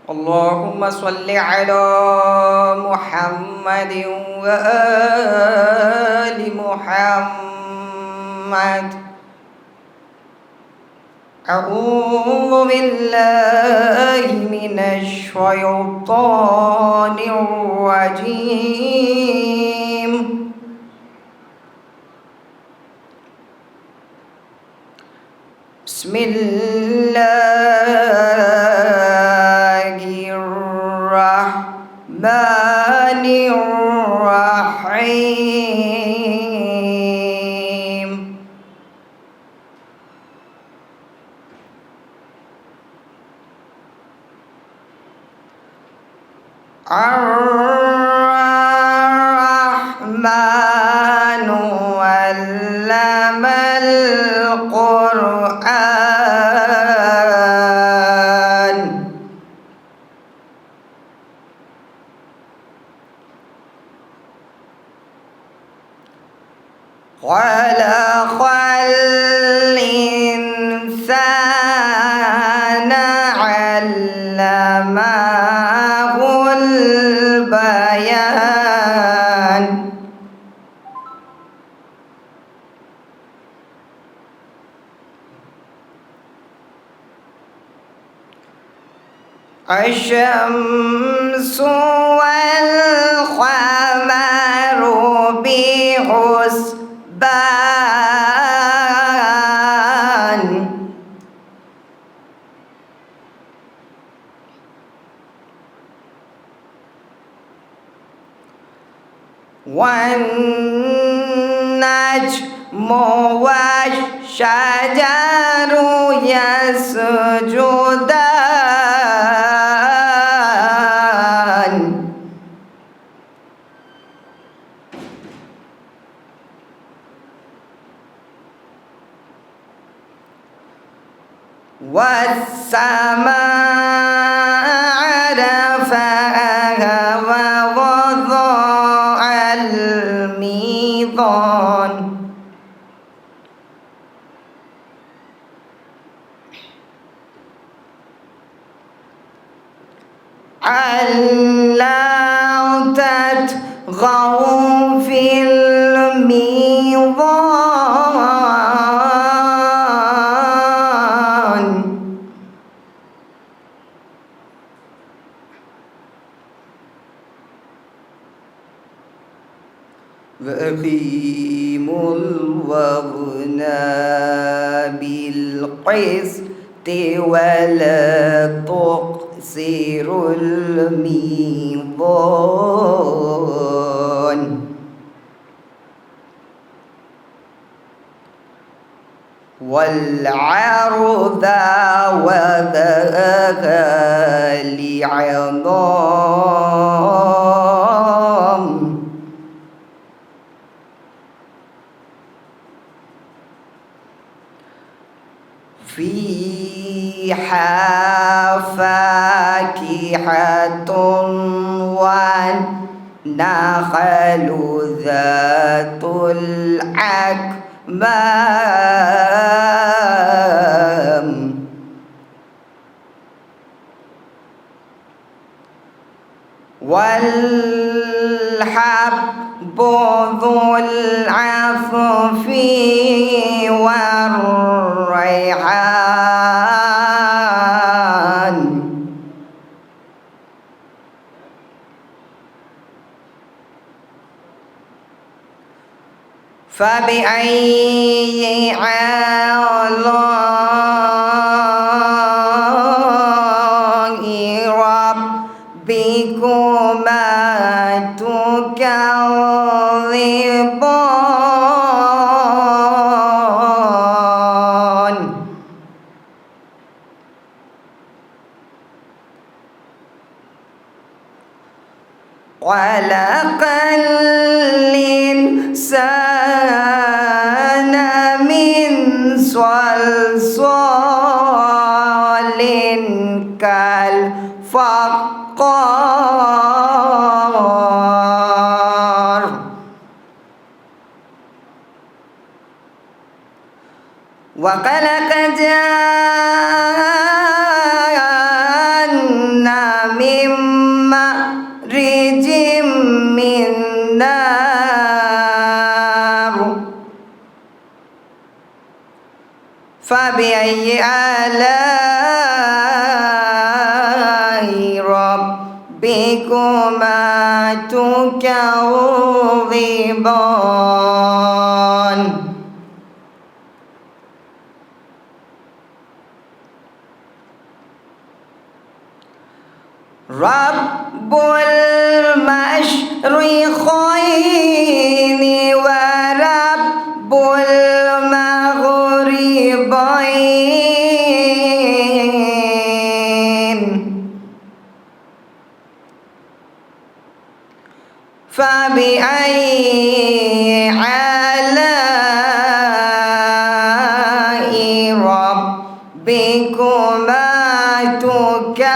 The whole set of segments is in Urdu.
اللهم صل على محمد وآل محمد. أعوذ بالله من الشيطان الرجيم. بسم الله الرحمن الرحيم. الرحمن علم القرآن. خلق الإنسان علمه البيان. الشمس والقمر بحسبان. والنجم والشجر يسجدان. والسماء رفعها ووضع الميزان. ألا تطغوا في الميزان. وأقيموا الوزن بالقسط ولا تخسروا الميزان. والعرض وضعها لعظام. فيها فاكهة والنخل ذات الأكمام. والحب ذو العصف والريحان. فبأي آلاء ربكما تكذبان. خلق الإنسان من صلصال كالفخار. وخلق الجن من مخرج من نار فبأي آلاء ربكما تكذبان رب المشرقين ورب المغربين فبأي آلاء ربكما تكذبان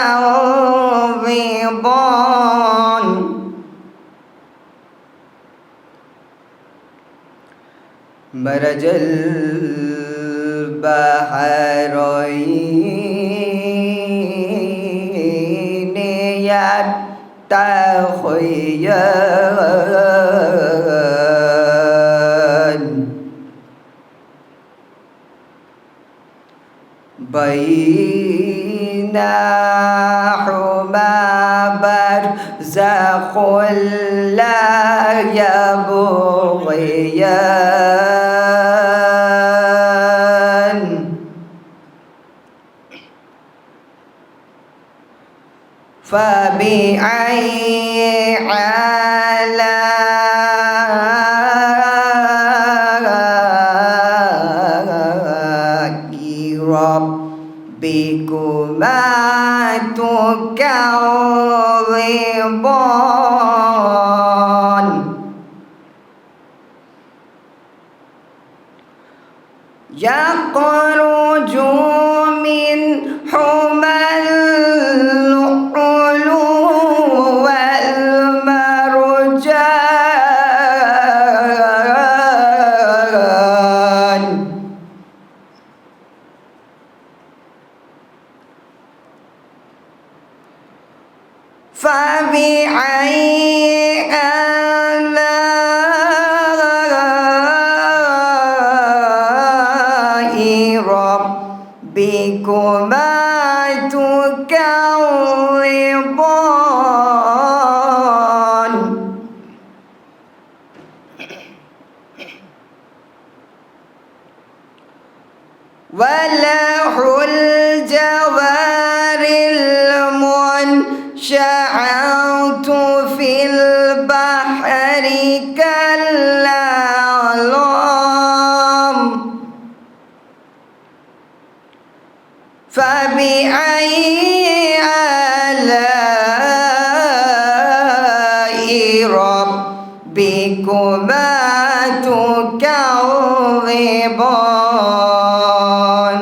مرج البحرين يلتقيان بينهما برزخ لا يبغيان فبأي آلاء ربكما تكذبان يخرج منهما اللؤلؤ والمرجان فبأي آلاء ربكما تكذبان وله الجوار المنشآت في البحر كالأعلام فبأي آلاء ربكما تكذبان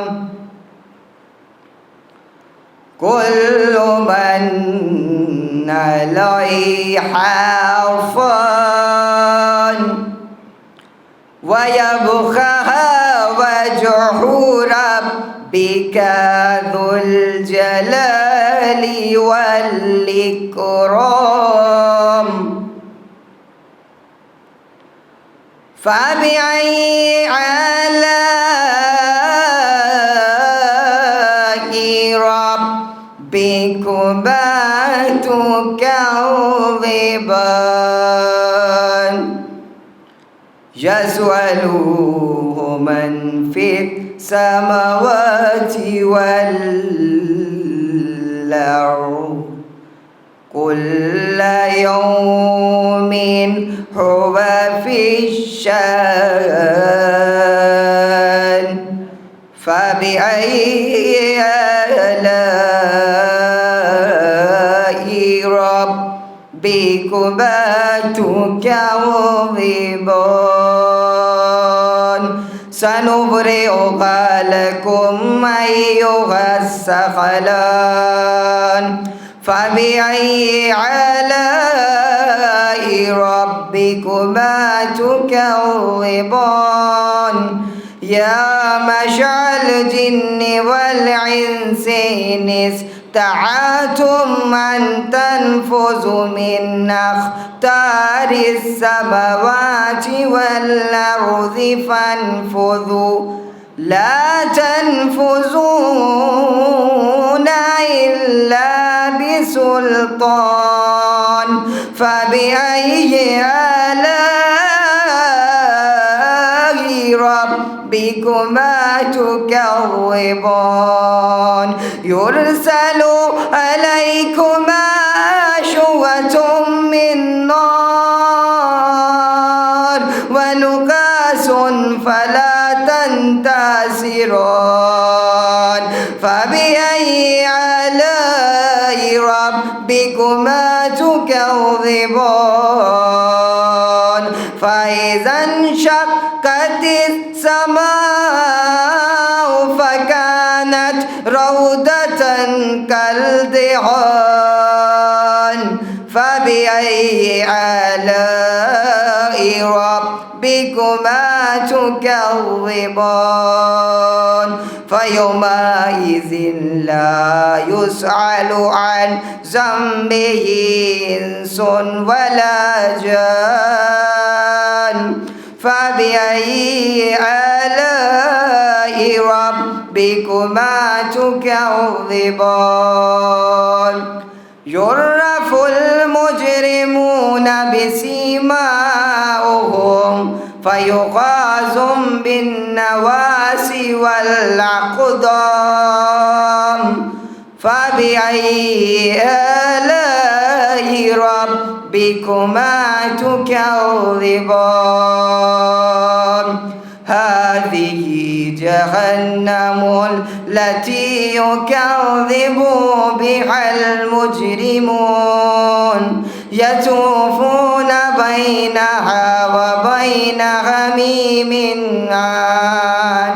كل من عليها فان ويبقى وجه ربك ذو الجلال والإكرام فبأي آلاء ربكما تكذبان يسأله من في السماوات والأرض كل يوم هو في الشأن فبأي آلاء ربكما تكذبان سنفرغ لكم أيها الثقلان فبأي آلاء ربكما تكذبان يا معشر الجن والإنس إن استطعتم أن تنفذوا من أقطار السماوات والأرض فانفذوا لا تنفذون إلا بسلطان فبأي آلاء ربكما تكذبان يرسل عليكما شواظ من نار ونحاس فلا تنتصران فبأي آلاء ربكما تكذبان فإذا انشقت السماء فكانت روضة كالدهان فبأي آلاء ربكما تكذبان فيومئذ لا يسأل عن ذنبه إنس ولا جان فبأي آلاء ربكما تكذبان يعرف المجرمون بسيماهم فيؤخذ بالنواصي والأقدام فبأي آلاء ربكما تكذبان هذه جهنم التي يكذب بها المجرمون يطوفون بينها وبين حميم آن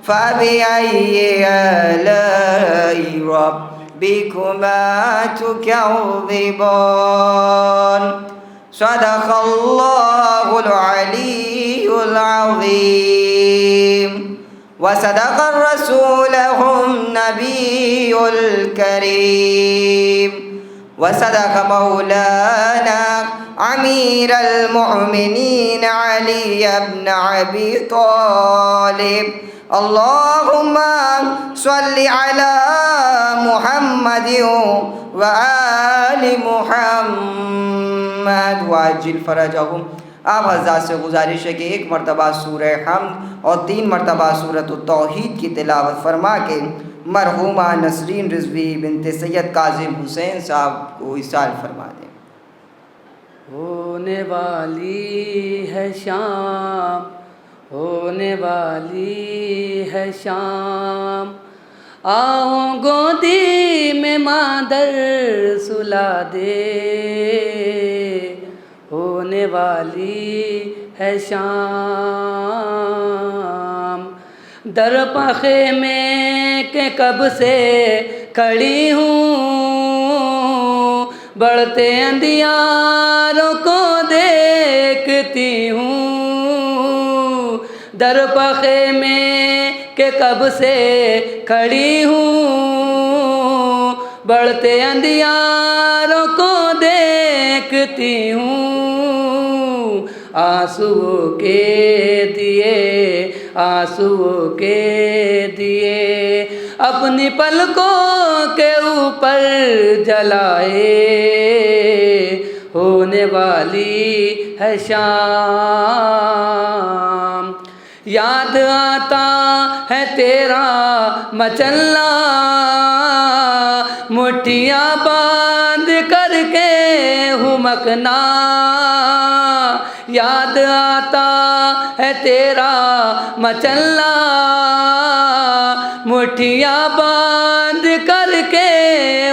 فبأي آلاء ربكما تكذبان صدق الله العلي العظيم وصدق رسوله النبي الكريم وصدق مولانا أمير المؤمنين علي بن أبي طالب اللهم صل على محمد وآل محمد وعجل فرجهم. آپ حضرات سے گزارش ہے کہ ایک مرتبہ سورہ حمد اور 3 مرتبہ سورۃ التوحید کی تلاوت فرما کے مرحومہ نسرین رضوی بنت سید کاظم حسین صاحب کو اصال فرما دیں. ہونے والی ہے شام، ہونے والی ہے شام، آؤ گودی میں مادر سلا دے، ہونے والی ہے شام. در پخے میں کہ کب سے کھڑی ہوں، بڑھتے اندھیاروں کو دیکھتی ہوں. در پخے میں کہ کب سے کھڑی ہوں، بڑھتے اندھیاروں کو دیکھتی ہوں. آنسوؤں کے دیے، آنسوؤں کے دیے اپنی پلکوں کے اوپر جلائے، ہونے والی ہے شام. یاد آتا ہے تیرا مچلنا، مٹھیاں باندھ کر کے ہمکنا. یاد آتا ہے تیرا مچلنا، مٹھیاں باندھ کر کے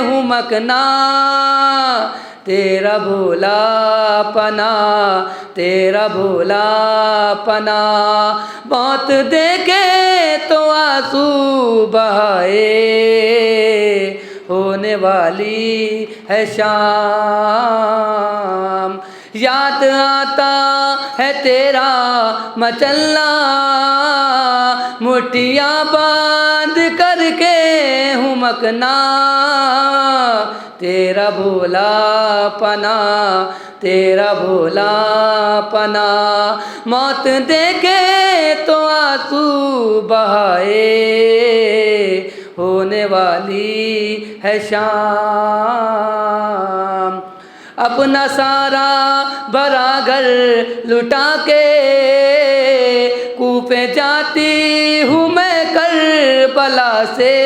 ہمکنا. تیرا بھولا پنا، تیرا بھولا پنا، موت دیکھے تو آنسو بہائے، ہونے والی ہے شام، یاد آتا ہے تیرا مچلنا، مٹھیاں باندھ کر کے ہمکنا، تیرا بھولا پنا، تیرا بھولا پنا، موت دیکھے تو آنسو بہائے، ہونے والی ہے شام، اپنا سارا بھرا گھر لٹا کے کوفے جاتی ہوں میں کربلا سے،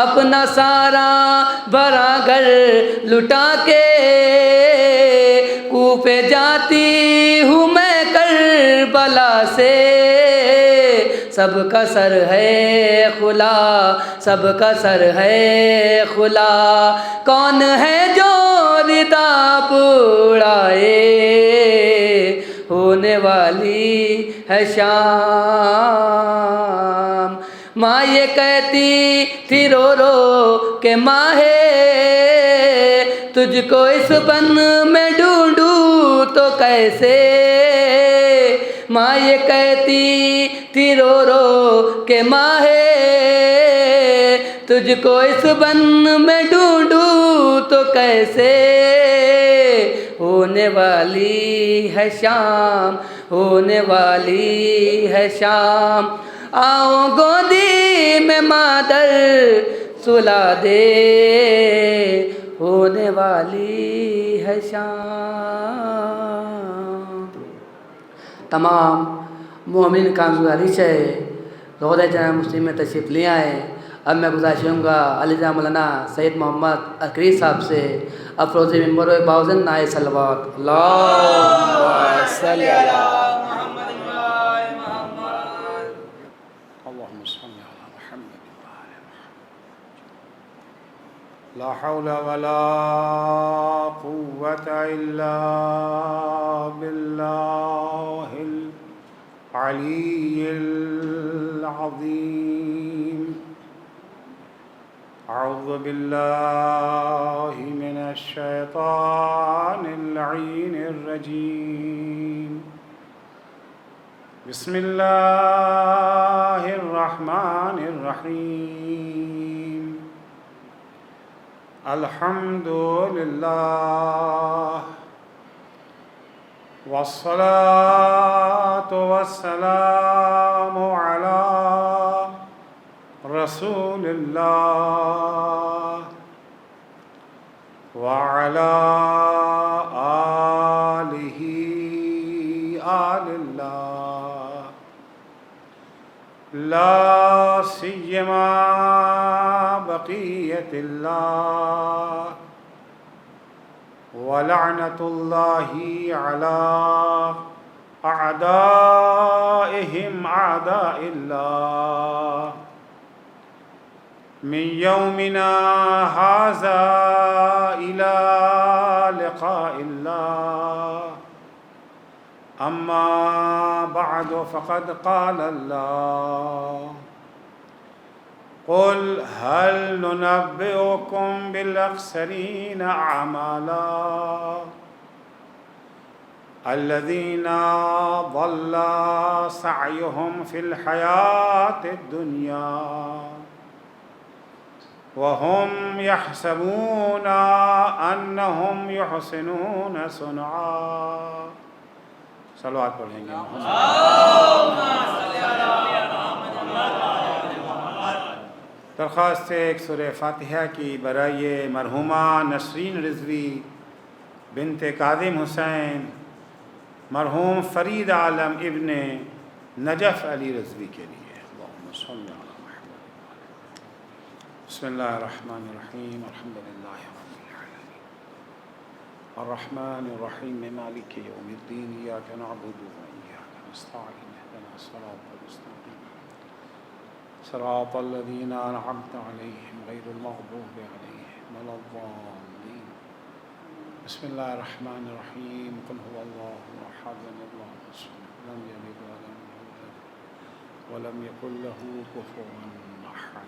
اپنا سارا بھرا گھر لٹا کے کوفے جاتی ہوں میں کربلا سے، سب کا سر ہے خلا، سب کا سر ہے خلا، کون ہے جو ردا اڑائے، ہونے والی ہے شام، ماں یہ کہتی تھی رو رو کہ ماہے تجھ کو اس بن میں ڈھونڈوں تو کیسے، ماں یہ کہتی تھی رو رو کہ ماہے تجھ کو اس بن میں ڈھونڈوں تو کیسے، ہونے والی ہے شام، ہونے والی ہے شام، آؤ گودی میں مادر سلا دے، ہونے والی ہے شام۔ تمام مومن کا گزارش ہے روضہ جامع مسلم میں تشریف لے آئے۔ اب میں گزارش کروں گا علی جناب مولانا سید محمد عقیلی صاحب سے افروز ممبر و باوزن نائے صلوات، اللہم صلی علی محمد و آل محمد، اللهم صل على محمد وآل محمد. لا حول ولا قوة إلا بالله العلي العظيم. أعوذ بالله من الشيطان اللعين الرجيم. بسم الله الرحمن الرحيم. الحمد لله والصلاة والسلام على رسول الله وعلى آله آل الله، لا سيما بقية الله ولعنة الله على أعدائهم أعداء الله من يومنا هذا إلى لقاء الله. أما بعد فقد قال الله: قل هل ننبئكم بالأخسرين أعمالا الذين ضل سعيهم في الحياة الدنيا وهم يحسبون أنهم يحسنون صنعا. صلوات پڑھیں گے. درخواست ہے ایک سورہ فاتحہ کی برائے مرحومہ نسرین رضوی بنت کاظم حسین، مرحوم فرید عالم ابن نجف علی رضوی کے لیے. اللہم صل علی محمد. بسم اللہ الرحمن الرحیم. الحمد للہ رب العالمین الرحمن الرحیم مالک یوم الدین. ایاک نعبد و ایاک نستعین. اهدنا الصراط المستقیم صراط الذین انعمت علیہم غیر المغضوب علیہم ولا الضالین. بسم اللہ الرحمن الرحیم. قل هو اللہ احد اللہ الصمد لم یلد ولم یولد ولم یکن له کفوا احد.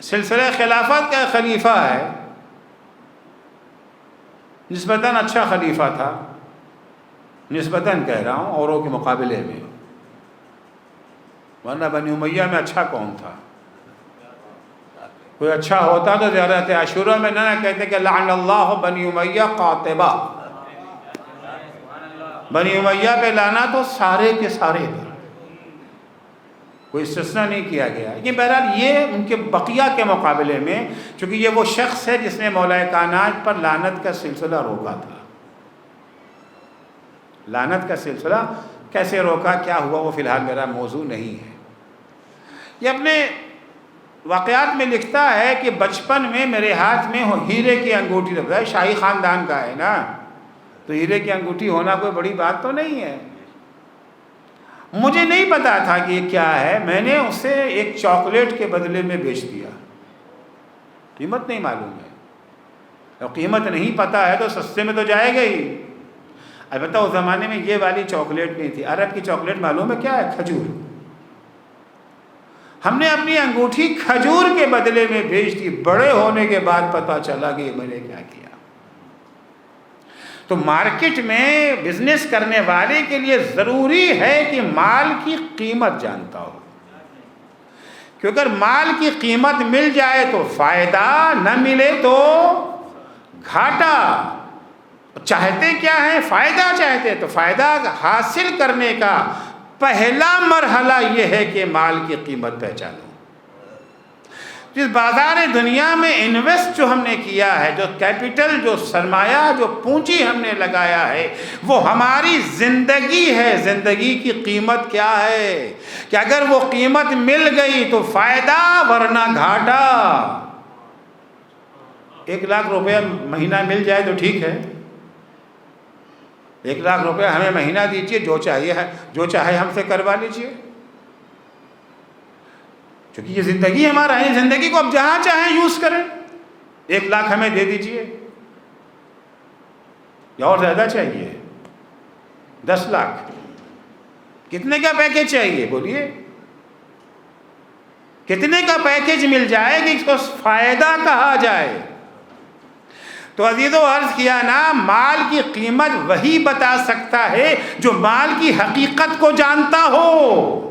سلسلہ خلافت کا خلیفہ ہے، نسبتاً اچھا خلیفہ تھا، نسبتاً کہہ رہا ہوں اوروں کے مقابلے میں، ورنہ بنی امیہ میں اچھا کون تھا؟ کوئی اچھا ہوتا تو زیارت عاشورہ میں نہ کہتے کہ لعن اللہ بنی امیہ قاطبہ، بنی امیہ پہ لانا تو سارے کے سارے پر، کوئی استثناء نہیں کیا گیا۔ یہ بہرحال یہ ان کے بقیہ کے مقابلے میں، چونکہ یہ وہ شخص ہے جس نے مولا کائنات پر لعنت کا سلسلہ روکا تھا۔ لعنت کا سلسلہ کیسے روکا، کیا ہوا، وہ فی الحال میرا موضوع نہیں ہے۔ یہ اپنے واقعات میں لکھتا ہے کہ بچپن میں میرے ہاتھ میں ہیرے کی انگوٹھی رکھا ہے، شاہی خاندان کا ہے نا، تو ہیرے کی انگوٹھی ہونا کوئی بڑی بات تو نہیں ہے۔ مجھے نہیں پتا تھا کہ یہ کیا ہے، میں نے اسے ایک چاکلیٹ کے بدلے میں بیچ دیا، قیمت نہیں معلوم ہے، اور قیمت نہیں پتا ہے تو سستے میں تو جائے گا ہی۔ البتہ اس زمانے میں یہ والی چاکلیٹ نہیں تھی، عرب کی چاکلیٹ معلوم ہے کیا ہے، کھجور۔ ہم نے اپنی انگوٹھی کھجور کے بدلے میں بیچ دی، بڑے ہونے کے بعد پتا چلا کہ میں نے کیا کیا۔ تو مارکیٹ میں بزنس کرنے والے کے لیے ضروری ہے کہ مال کی قیمت جانتا ہو، کیونکہ اگر مال کی قیمت مل جائے تو فائدہ، نہ ملے تو گھاٹا۔ چاہتے کیا ہے؟ فائدہ چاہتے، تو فائدہ حاصل کرنے کا پہلا مرحلہ یہ ہے کہ مال کی قیمت پہچانو۔ جس بازار دنیا میں انویسٹ جو ہم نے کیا ہے، جو کیپٹل، جو سرمایہ، جو پونجی ہم نے لگایا ہے، وہ ہماری زندگی ہے۔ زندگی کی قیمت کیا ہے کہ اگر وہ قیمت مل گئی تو فائدہ، ورنہ گھاٹا۔ 1,00,000 روپیہ مہینہ مل جائے تو ٹھیک ہے، 1,00,000 روپیہ ہمیں مہینہ دیجئے، جو چاہے ہم سے کروا لیجئے، چونکہ یہ زندگی ہمارا ہے، زندگی کو اب جہاں چاہیں یوز کریں۔ 1,00,000 ہمیں دے دیجئے، یا اور زیادہ چاہیے؟ 10,00,000؟ کتنے کا پیکیج چاہیے بولیے؟ کتنے کا پیکیج مل جائے کہ اس کو فائدہ کہا جائے؟ تو عزیزو عرض کیا نا، مال کی قیمت وہی بتا سکتا ہے جو مال کی حقیقت کو جانتا ہو۔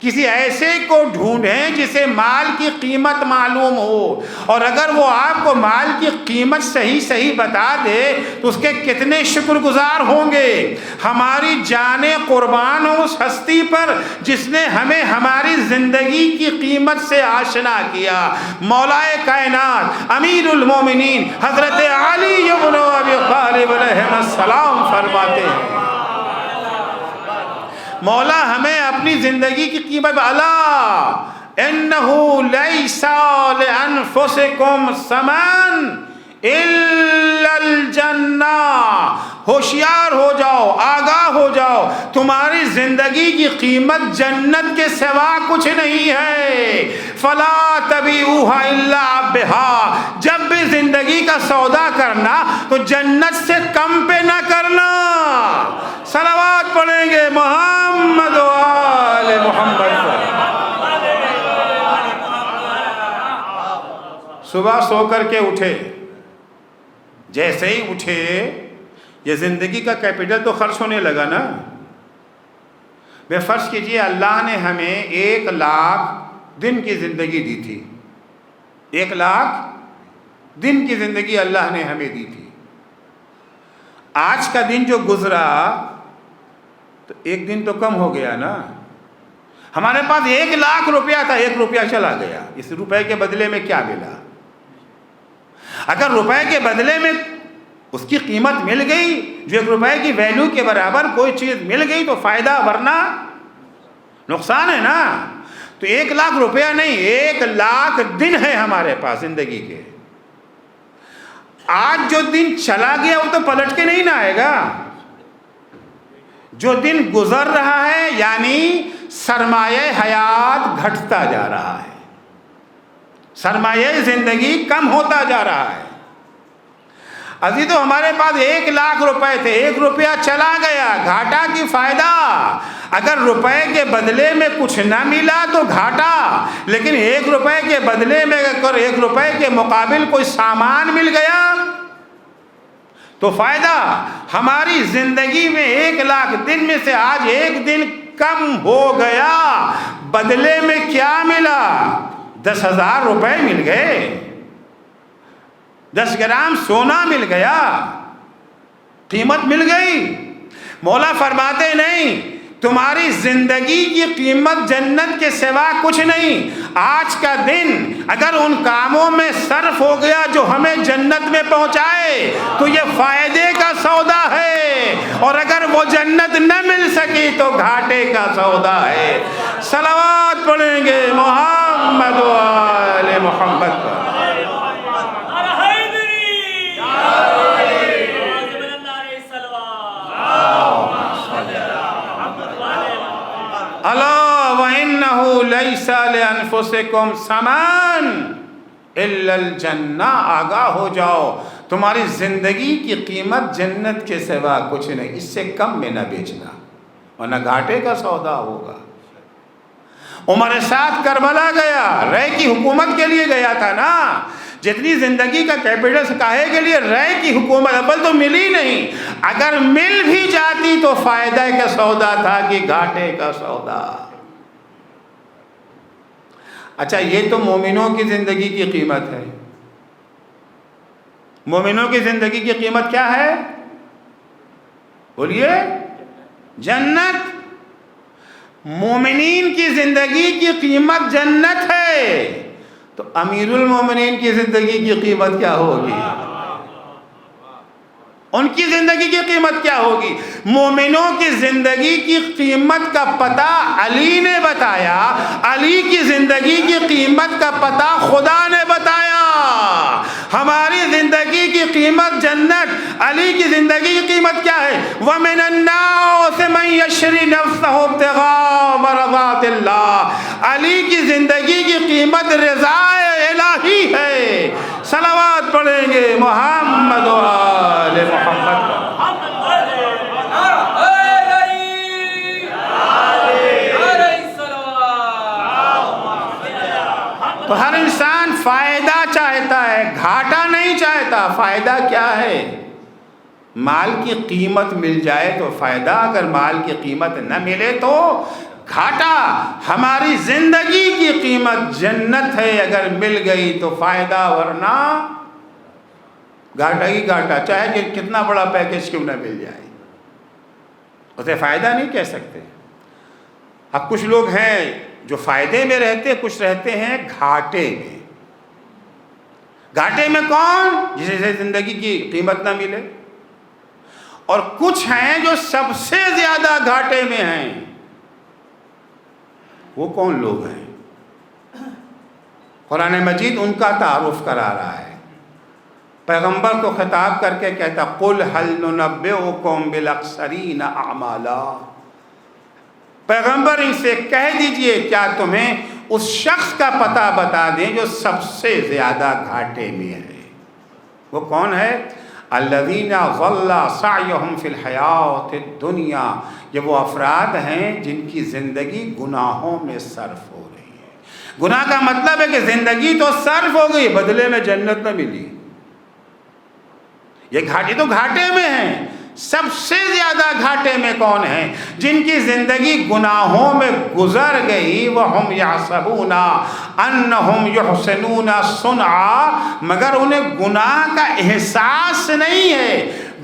کسی ایسے کو ڈھونڈیں جسے مال کی قیمت معلوم ہو، اور اگر وہ آپ کو مال کی قیمت صحیح بتا دے تو اس کے کتنے شکر گزار ہوں گے۔ ہماری جانیں قربان ہو اس ہستی پر جس نے ہمیں ہماری زندگی کی قیمت سے آشنا کیا۔ مولا کائنات امیر المومنین حضرت علی بن ابی طالب علیہ السلام فرماتے ہیں، مولا ہمیں اپنی زندگی کی قیمت، الا انہ لیس لانفسکم ثمن الا الجنہ، ہوشیار ہو جاؤ، آگاہ ہو جاؤ، تمہاری زندگی کی قیمت جنت کے سوا کچھ نہیں ہے۔ فلا تبیعوها الا بها، جب بھی زندگی کا سودا کرنا تو جنت سے کم پہ نہ کرنا۔ صلوات پڑھیں گے محمد و آل محمد پر۔ صبح سو کر کے اٹھے، جیسے ہی اٹھے یہ زندگی کا کیپٹل تو خرچ ہونے لگا نا۔ بے فرض کیجئے اللہ نے ہمیں 1,00,000 دن کی زندگی دی تھی، 1,00,000 دن کی زندگی اللہ نے ہمیں دی تھی۔ آج کا دن جو گزرا تو 1 دن تو کم ہو گیا نا۔ ہمارے پاس 1,00,000 روپیہ تھا، 1 روپیہ چلا گیا، اس روپے کے بدلے میں کیا ملا؟ اگر روپے کے بدلے میں اس کی قیمت مل گئی، جو 1 روپے کی ویلیو کے برابر کوئی چیز مل گئی تو فائدہ، ورنہ نقصان ہے نا۔ تو 1,00,000 روپیہ نہیں، 1,00,000 دن ہے ہمارے پاس زندگی کے۔ آج جو دن چلا گیا وہ تو پلٹ کے نہیں نہ آئے گا۔ جو دن گزر رہا ہے یعنی سرمایہ حیات گھٹتا جا رہا ہے، سرمایہ زندگی کم ہوتا جا رہا ہے۔ عزیزو ہمارے پاس 1,00,000 روپے تھے، 1 روپیہ چلا گیا، گھاٹا کی فائدہ۔ اگر روپے کے بدلے میں کچھ نہ ملا تو گھاٹا، لیکن 1 روپے کے بدلے میں اگر 1 روپے کے مقابل کوئی سامان مل گیا تو فائدہ۔ ہماری زندگی میں 1,00,000 دن میں سے آج 1 دن کم ہو گیا، بدلے میں کیا ملا؟ 10,000 روپے مل گئے، 10 گرام سونا مل گیا، قیمت مل گئی۔ مولا فرماتے نہیں، تمہاری زندگی کی قیمت جنت کے سوا کچھ نہیں۔ آج کا دن اگر ان کاموں میں صرف ہو گیا جو ہمیں جنت میں پہنچائے تو یہ فائدے کا سودا ہے، اور اگر وہ جنت نہ مل سکی تو گھاٹے کا سودا ہے۔ صلوات پڑھیں گے محمد و آل محمد پر۔ الا وانه ليس لانفسكم ثمن الا الجنہ، آگاہ ہو جاؤ تمہاری زندگی کی قیمت جنت کے سوا کچھ نہیں، اس سے کم میں نہ بیچنا ورنہ گھاٹے کا سودا ہوگا۔ عمر ساتھ کربلا گیا، رے کی حکومت کے لیے گیا تھا نا، جتنی زندگی کا کیپٹل کاہے کے لیے؟ رے کی حکومت اول تو ملی نہیں، اگر مل بھی جاتی تو فائدہ کا سودا تھا کہ گھاٹے کا سودا۔ اچھا، یہ تو مومنوں کی زندگی کی قیمت ہے۔ مومنوں کی زندگی کی قیمت کیا ہے؟ بولیے، جنت۔ مومنین کی زندگی کی قیمت جنت ہے، تو امیر المومنین کی زندگی کی قیمت کیا ہوگی؟ ان کی زندگی کی قیمت کیا ہوگی؟ مومنوں کی زندگی کی قیمت کا پتہ علی نے بتایا، علی کی زندگی کی قیمت کا پتہ خدا نے بتایا۔ ہماری زندگی کی قیمت جنت، علی کی زندگی کی قیمت کیا ہے؟ وَمِنَ النَّاسِ مَن يَشْرِي نَفْسَهُ ابْتِغَاءَ مَرْضَاتِ اللَّهِ، علی کی زندگی کی قیمت رضا الہی ہے۔ صلوات پڑھیں گے محمد و آل محمد۔ تو ہر انسان فائدہ چاہتا ہے، گھاٹا نہیں چاہتا۔ فائدہ کیا ہے؟ مال کی قیمت مل جائے تو فائدہ، اگر مال کی قیمت نہ ملے تو گھاٹا۔ ہماری زندگی کی قیمت جنت ہے، اگر مل گئی تو فائدہ، ورنہ گھاٹا ہی گھاٹا، چاہے کہ کتنا بڑا پیکج کیوں نہ مل جائے، اسے فائدہ نہیں کہہ سکتے۔ اب کچھ لوگ ہیں جو فائدے میں رہتے، کچھ رہتے ہیں گھاٹے میں۔ گھاٹے میں کون؟ جسے زندگی کی قیمت نہ ملے، اور کچھ ہیں جو سب سے زیادہ گھاٹے میں ہیں۔ وہ کون لوگ ہیں؟ قرآن مجید ان کا تعارف کرا رہا ہے۔ پیغمبر کو خطاب کر کے کہتا، قُلْ هَلْ نُنَبِّئُكُمْ بِالْأَخْسَرِينَ أَعْمَالًا، پیغمبر ان سے کہہ دیجئے کیا تمہیں اس شخص کا پتہ بتا دیں جو سب سے زیادہ گھاٹے میں ہے۔ وہ کون ہے؟ الذین ضل سعیہم فی الحیاۃ الدنیا، یہ وہ افراد ہیں جن کی زندگی گناہوں میں صرف ہو رہی ہے۔ گناہ کا مطلب ہے کہ زندگی تو صرف ہو گئی، بدلے میں جنت نہ ملی۔ یہ گھاٹے تو گھاٹے میں ہیں۔ سب سے زیادہ گھاٹے میں کون ہیں؟ جن کی زندگی گناہوں میں گزر گئی، وَهُمْ يَحْسَبُونَ أَنَّهُمْ يُحْسِنُونَ صُنْعًا، مگر انہیں گناہ کا احساس نہیں ہے،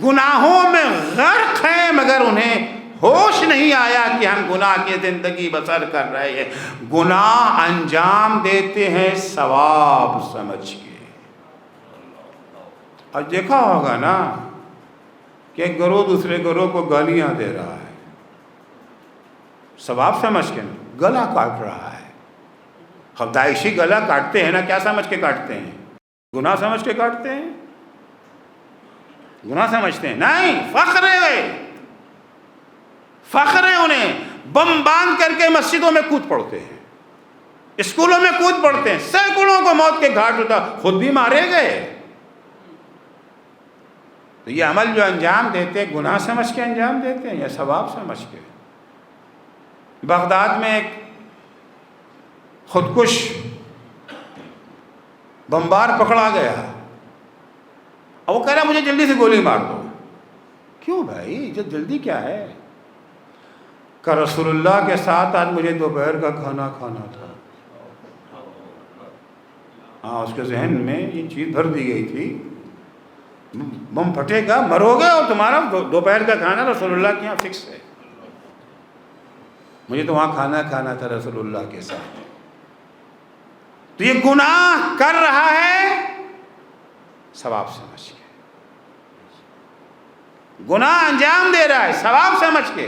گناہوں میں غرق ہیں، مگر انہیں ہوش نہیں آیا کہ ہم گناہ کی زندگی بسر کر رہے ہیں۔ گناہ انجام دیتے ہیں ثواب سمجھ کے۔ اور دیکھا ہوگا نا کہ ایک گروہ دوسرے گروہ کو گالیاں دے رہا ہے، ثواب سمجھ کے گلا کاٹ رہا ہے۔ خدائشی گلا کاٹتے ہیں نا، کیا سمجھ کے کاٹتے ہیں؟ گناہ سمجھ کے کاٹتے ہیں؟ گناہ سمجھتے ہیں؟ نہیں، فخر ہے انہیں۔ بم باندھ کر کے مسجدوں میں کود پڑتے ہیں، اسکولوں میں کود پڑتے ہیں، سینکڑوں کو موت کے گھاٹ ہوتا، خود بھی مارے گئے۔ تو یہ عمل جو انجام دیتے، گناہ سمجھ کے انجام دیتے ہیں یا ثواب سمجھ کے؟ بغداد میں ایک خودکش بمبار پکڑا گیا اور وہ کہہ رہا مجھے جلدی سے گولی مار دو. کیوں بھائی جلدی کیا ہے؟ کہ رسول اللہ کے ساتھ آج مجھے دوپہر کا کھانا کھانا تھا. ہاں اس کے ذہن میں یہ چیز بھر دی گئی تھی بم پھٹے گا مرو گے اور تمہارا دوپہر کا کھانا رسول اللہ کے یہاں فکس ہے. مجھے تو وہاں کھانا کھانا تھا رسول اللہ کے ساتھ. تو یہ گناہ کر رہا ہے ثواب سمجھ کے, گناہ انجام دے رہا ہے ثواب سمجھ کے.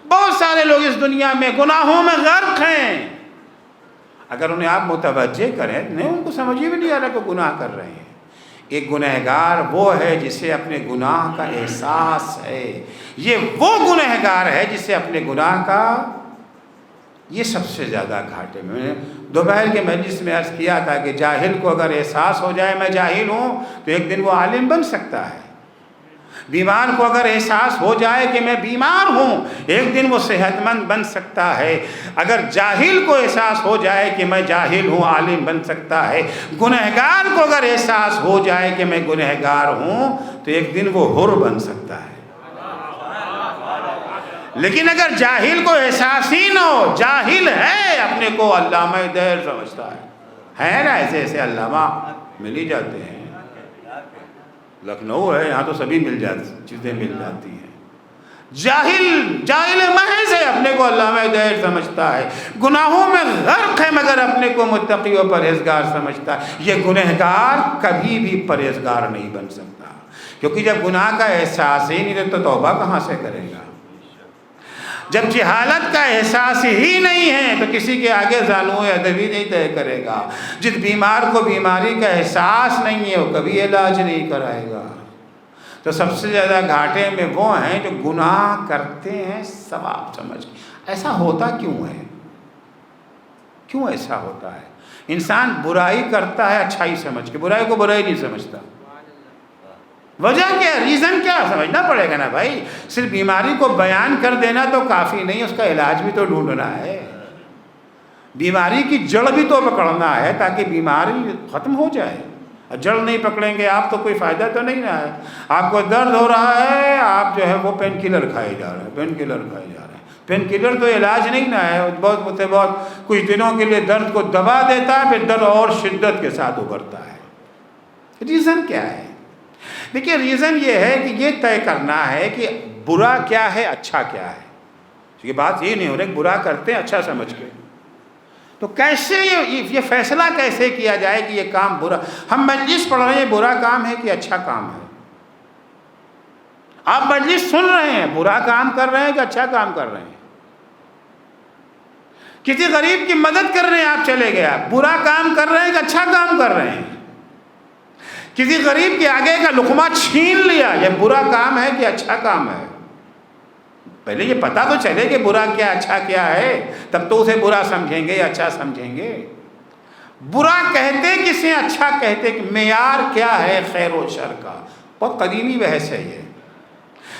بہت سارے لوگ اس دنیا میں گناہوں میں غرق ہیں. اگر انہیں آپ متوجہ کریں نہیں ان کو سمجھ ہی بھی نہیں آ رہا کہ گناہ کر رہے ہیں. ایک گنہگار وہ ہے جسے اپنے گناہ کا احساس ہے. یہ وہ گنہگار ہے جسے اپنے گناہ کا یہ سب سے زیادہ گھاٹے میں. میں نے دوپہر کے مجلس میں عرض کیا تھا کہ جاہل کو اگر احساس ہو جائے میں جاہل ہوں تو ایک دن وہ عالم بن سکتا ہے. بیمار کو اگر احساس ہو جائے کہ میں بیمار ہوں ایک دن وہ صحت مند بن سکتا ہے. اگر جاہل کو احساس ہو جائے کہ میں جاہل ہوں عالم بن سکتا ہے. گنہگار کو اگر احساس ہو جائے کہ میں گنہگار ہوں تو ایک دن وہ حر بن سکتا ہے. لیکن اگر جاہل کو احساس ہی نہ ہو, جاہل ہے اپنے کو علامہ دہر سمجھتا ہے نا, ایسے ایسے علامہ مل ہی جاتے ہیں. لکھنؤ ہے یہاں تو سبھی مل جاتی چیزیں مل جاتی ہیں. جاہل محض ہے اپنے کو علامہ دہر سمجھتا ہے. گناہوں میں غرق ہے مگر اپنے کو متقی و پرہیزگار سمجھتا ہے. یہ گنہگار کبھی بھی پرہیزگار نہیں بن سکتا کیونکہ جب گناہ کا احساس ہی نہیں تو توبہ کہاں سے کرے گا. جب جہالت کا احساس ہی نہیں ہے تو کسی کے آگے زانو ادبی نہیں طے کرے گا. جس بیمار کو بیماری کا احساس نہیں ہے وہ کبھی علاج نہیں کرائے گا. تو سب سے زیادہ گھاٹے میں وہ ہیں جو گناہ کرتے ہیں ثواب سمجھ کے. ایسا ہوتا کیوں ہے؟ کیوں ایسا ہوتا ہے؟ انسان برائی کرتا ہے اچھائی سمجھ کے, برائی کو برائی نہیں سمجھتا. وجہ کیا ہے؟ ریزن کیا سمجھنا پڑے گا نا بھائی. صرف بیماری کو بیان کر دینا تو کافی نہیں, اس کا علاج بھی تو ڈھونڈنا ہے. بیماری کی جڑ بھی تو پکڑنا ہے تاکہ بیماری ختم ہو جائے. جڑ نہیں پکڑیں گے آپ تو کوئی فائدہ تو نہیں رہا ہے. آپ کو درد ہو رہا ہے آپ جو ہے وہ پین کلر کھائے جا رہے ہیں, پین کلر کھائے جا رہے ہیں. پین کلر تو علاج نہیں نہ ہے, بہت کچھ دنوں کے لیے درد کو دبا دیتا ہے, پھر درد اور شدت کے ساتھ ابھرتا ہے. ریزن کیا ہے؟ دیکھیے ریزن یہ ہے کہ یہ طے کرنا ہے کہ برا کیا ہے اچھا کیا ہے. یہ بات یہ نہیں ہو رہی برا کرتے ہیں اچھا سمجھ کے. تو کیسے یہ فیصلہ کیسے کیا جائے کہ یہ کام برا, ہم مجلس پڑھ رہے ہیں برا کام ہے کہ اچھا کام ہے. آپ مجلس سن رہے ہیں برا کام کر رہے ہیں کہ اچھا کام کر رہے ہیں. کسی غریب کی مدد کر رہے ہیں آپ چلے گئے, آپ برا کام کر رہے ہیں کہ اچھا کام کر رہے ہیں. کسی غریب کے آگے کا لقمہ چھین لیا, یہ برا کام ہے کہ اچھا کام ہے. پہلے یہ پتہ تو چلے کہ برا کیا اچھا کیا ہے, تب تو اسے برا سمجھیں گے یا اچھا سمجھیں گے. برا کہتے کسے اچھا کہتے, کہ معیار کیا ہے خیر و شر کا. بہت قدیمی بحث ہے یہ.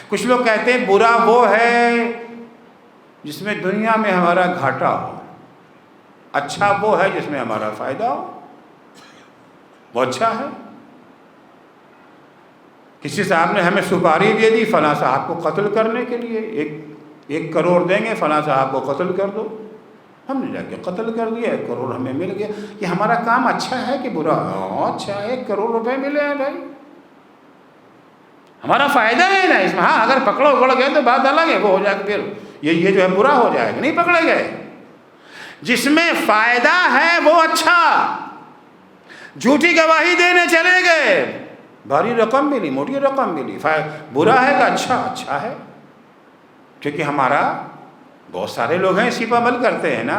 کچھ لوگ کہتے ہیں برا وہ ہے جس میں دنیا میں ہمارا گھاٹا ہو, اچھا وہ ہے جس میں ہمارا فائدہ ہو. وہ اچھا ہے. کسی صاحب نے ہمیں سپاری دے دی فلاں صاحب کو قتل کرنے کے لیے, 1 کروڑ دیں گے فلاں صاحب کو قتل کر دو. ہم نے جا کے قتل کر دیا, 1 کروڑ ہمیں مل گیا. یہ ہمارا کام اچھا ہے کہ برا؟ اچھا ہے, 1 کروڑ روپے ملے ہیں بھائی, ہمارا فائدہ ہے نا اس میں. ہاں اگر پکڑو اکڑ گئے تو بات الگ ہے, وہ ہو جائے گا پھر یہ جو ہے برا ہو جائے گا. نہیں پکڑے گئے, جس میں فائدہ ہے وہ اچھا. جھوٹی گواہی دینے چلے گئے, بھاری رقم ملی, موٹی رقم ملی, برا ہے کہ اچھا ہے. کیونکہ ہمارا بہت سارے لوگ ہیں اسی پر عمل کرتے ہیں نا.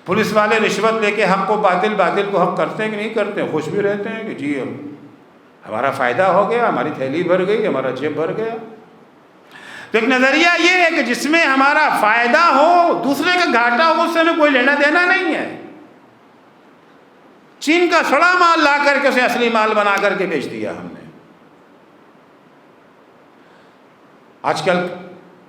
پولیس والے رشوت لے کے حق کو باطل, باطل کو حق کرتے ہیں کہ نہیں کرتے ہیں, خوش بھی رہتے ہیں کہ جی ہمارا فائدہ ہو گیا, ہماری تھیلی بھر گئی, ہمارا جیب بھر گیا. تو ایک نظریہ یہ ہے کہ جس میں ہمارا فائدہ ہو, دوسرے کا گھاٹا ہو, اس سے ہمیں کوئی لینا دینا نہیں ہے. چین کا سڑا مال لا کر کے اسے اصلی مال بنا کر کے بیچ دیا ہم نے. آج کل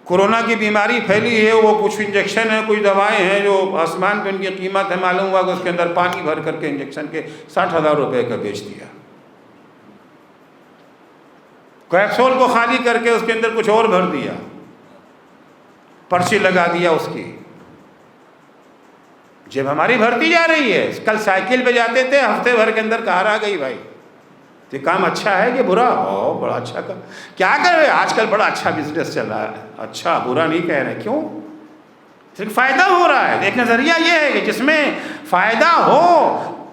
کورونا کی بیماری پھیلی ہے، وہ کچھ انجیکشن ہیں، کچھ دوائیں ہیں جو آسمان پہ ان کی قیمت ہے، معلوم ہوا کہ اس کے اندر پانی بھر کر کے انجیکشن کے 60,000 روپے کا بیچ دیا۔ کیپسول کو خالی کر کے اس کے اندر کچھ اور بھر دیا، پرچی لگا دیا اس کی۔ جب ہماری بھرتی جا رہی ہے، کل سائیکل پہ جاتے تھے، ہفتے بھر کے اندر کار آ گئی بھائی یہ کام اچھا ہے کہ برا؟ بڑا اچھا کام، کیا کر رہے؟ آج کل بڑا اچھا بزنس چل رہا ہے۔ اچھا، برا نہیں کہہ رہے، کیوں؟ صرف فائدہ ہو رہا ہے۔ ایک نظریہ یہ ہے کہ جس میں فائدہ ہو،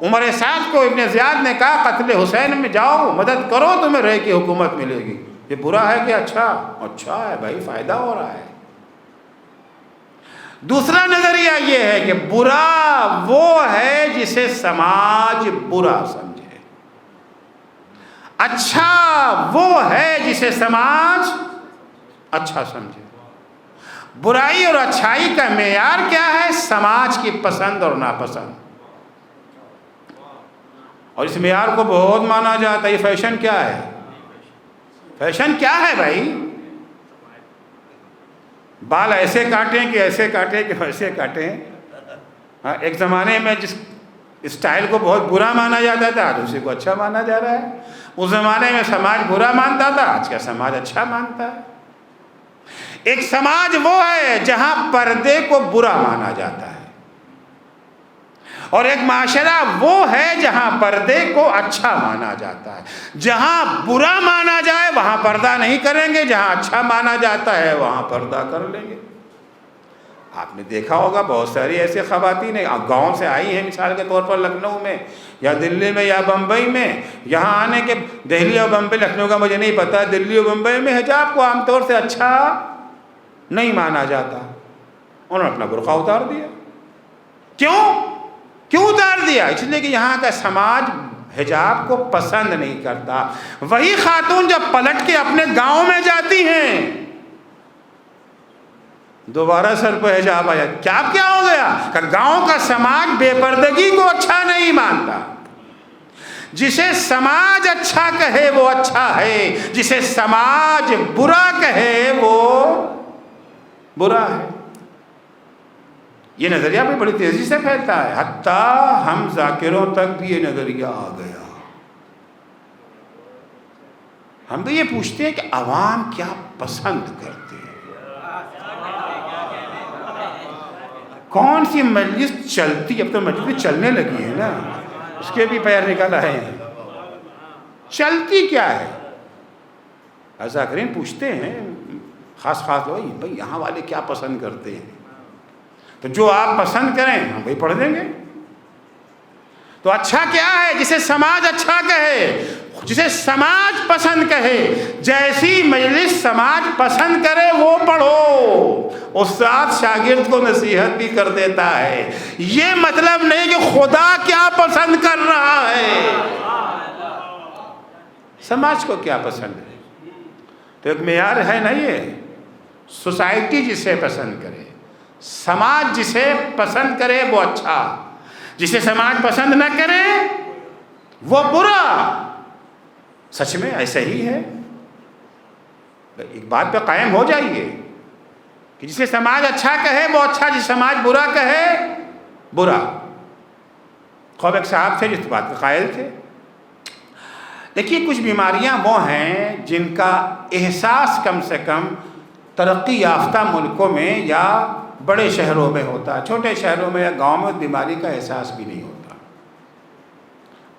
عمر سعد کو ابن زیاد نے کہا قتل حسین میں جاؤ، مدد کرو، تمہیں رہ کی حکومت ملے گی۔ یہ برا ہے کہ اچھا؟ اچھا ہے بھائی، فائدہ ہو رہا ہے۔ دوسرا نظریہ یہ ہے کہ برا وہ ہے جسے سماج برا سمجھے، اچھا وہ ہے جسے سماج اچھا سمجھے۔ برائی اور اچھائی کا معیار کیا ہے؟ سماج کی پسند اور ناپسند، اور اس معیار کو بہت مانا جاتا ہے۔ یہ فیشن کیا ہے؟ فیشن کیا ہے بھائی؟ بال ایسے کاٹیں کہ ایسے کاٹیں کہ ویسے کاٹیں۔ ہاں، ایک زمانے میں جس اسٹائل کو بہت برا مانا جاتا تھا، آج اسی کو اچھا مانا جا رہا ہے۔ اس زمانے میں سماج برا مانتا تھا، آج کا سماج اچھا مانتا ہے۔ ایک سماج وہ ہے جہاں پردے کو برا مانا جاتا ہے، اور ایک معاشرہ وہ ہے جہاں پردے کو اچھا مانا جاتا ہے۔ جہاں برا مانا جائے وہاں پردہ نہیں کریں گے، جہاں اچھا مانا جاتا ہے وہاں پردہ کر لیں گے۔ آپ نے دیکھا ہوگا بہت ساری ایسے خواتین گاؤں سے آئی ہیں، مثال کے طور پر لکھنؤ میں یا دلی میں یا بمبئی میں، یہاں آنے کے دہلی اور بمبئی، لکھنؤ کا مجھے نہیں پتا، دلی اور بمبئی میں حجاب کو عام طور سے اچھا نہیں مانا جاتا، انہوں نے اپنا برقع اتار دیا۔ کیوں اتار دیا؟ اس لیے کہ یہاں کا سماج حجاب کو پسند نہیں کرتا۔ وہی خاتون جب پلٹ کے اپنے گاؤں میں جاتی ہیں، دوبارہ سر پہ حجاب آیا، کیا ہو گیا؟ کہ گاؤں کا سماج بے پردگی کو اچھا نہیں مانتا۔ جسے سماج اچھا کہے وہ اچھا ہے، جسے سماج برا کہے وہ برا ہے۔ یہ نظریہ بھی بڑی تیزی سے پھیلتا ہے، حتیٰ ہم ذاکروں تک بھی یہ نظریہ آ گیا۔ ہم تو یہ پوچھتے ہیں کہ عوام کیا پسند کرتے ہیں، کون سی مجلس چلتی؟ اب تو مجلس چلنے لگی ہے نا، اس کے بھی پیر نکل آئے ہیں، چلتی کیا ہے؟ ذاکرین پوچھتے ہیں، خاص لوگ، بھائی یہاں والے کیا پسند کرتے ہیں، تو جو آپ پسند کریں ہم وہی پڑھ دیں گے۔ تو اچھا کیا ہے؟ جسے سماج اچھا کہے، جسے سماج پسند کہے، جیسی مجلس سماج پسند کرے وہ پڑھو۔ استاد شاگرد کو نصیحت بھی کر دیتا ہے، یہ مطلب نہیں کہ خدا کیا پسند کر رہا ہے، سماج کو کیا پسند ہے۔ تو ایک معیار ہے نا، یہ سوسائٹی جسے پسند کرے، سماج جسے پسند کرے وہ اچھا، جسے سماج پسند نہ کرے وہ برا۔ سچ میں ایسا ہی ہے۔ ایک بات پہ قائم ہو جائیے کہ جسے سماج اچھا کہے وہ اچھا، جسے سماج برا کہے برا۔ خوب ایک صاحب تھے جس بات کے قائل تھے۔ دیکھیے، کچھ بیماریاں وہ ہیں جن کا احساس کم سے کم ترقی یافتہ ملکوں میں یا بڑے شہروں میں ہوتا ہے، چھوٹے شہروں میں یا گاؤں میں بیماری کا احساس بھی نہیں ہوتا۔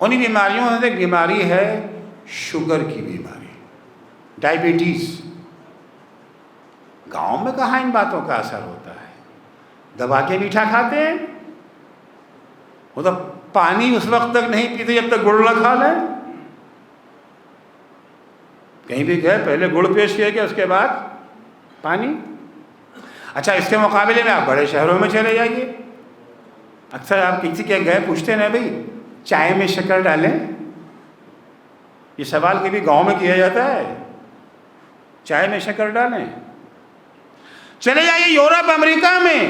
انہی بیماریوں سے ایک بیماری ہے شوگر کی بیماری، ڈائبٹیز۔ گاؤں میں کہاں ان باتوں کا اثر ہوتا ہے، دبا کے میٹھا کھاتے ہیں، وہ تو پانی اس وقت تک نہیں پیتے جب تک گڑ نہ کھا لیں۔ کہیں بھی گئے پہلے گڑ پیش کیا گیا، اس کے بعد پانی۔ اچھا، اس کے مقابلے میں آپ بڑے شہروں میں چلے جائیے، اکثر آپ کسی کے گئے پوچھتے ہیں بھائی چائے میں شکر ڈالیں، یہ سوال کبھی گاؤں میں کیا جاتا ہے؟ چائے میں شکر ڈالیں؟ چلے جائیے یورپ امریکہ میں،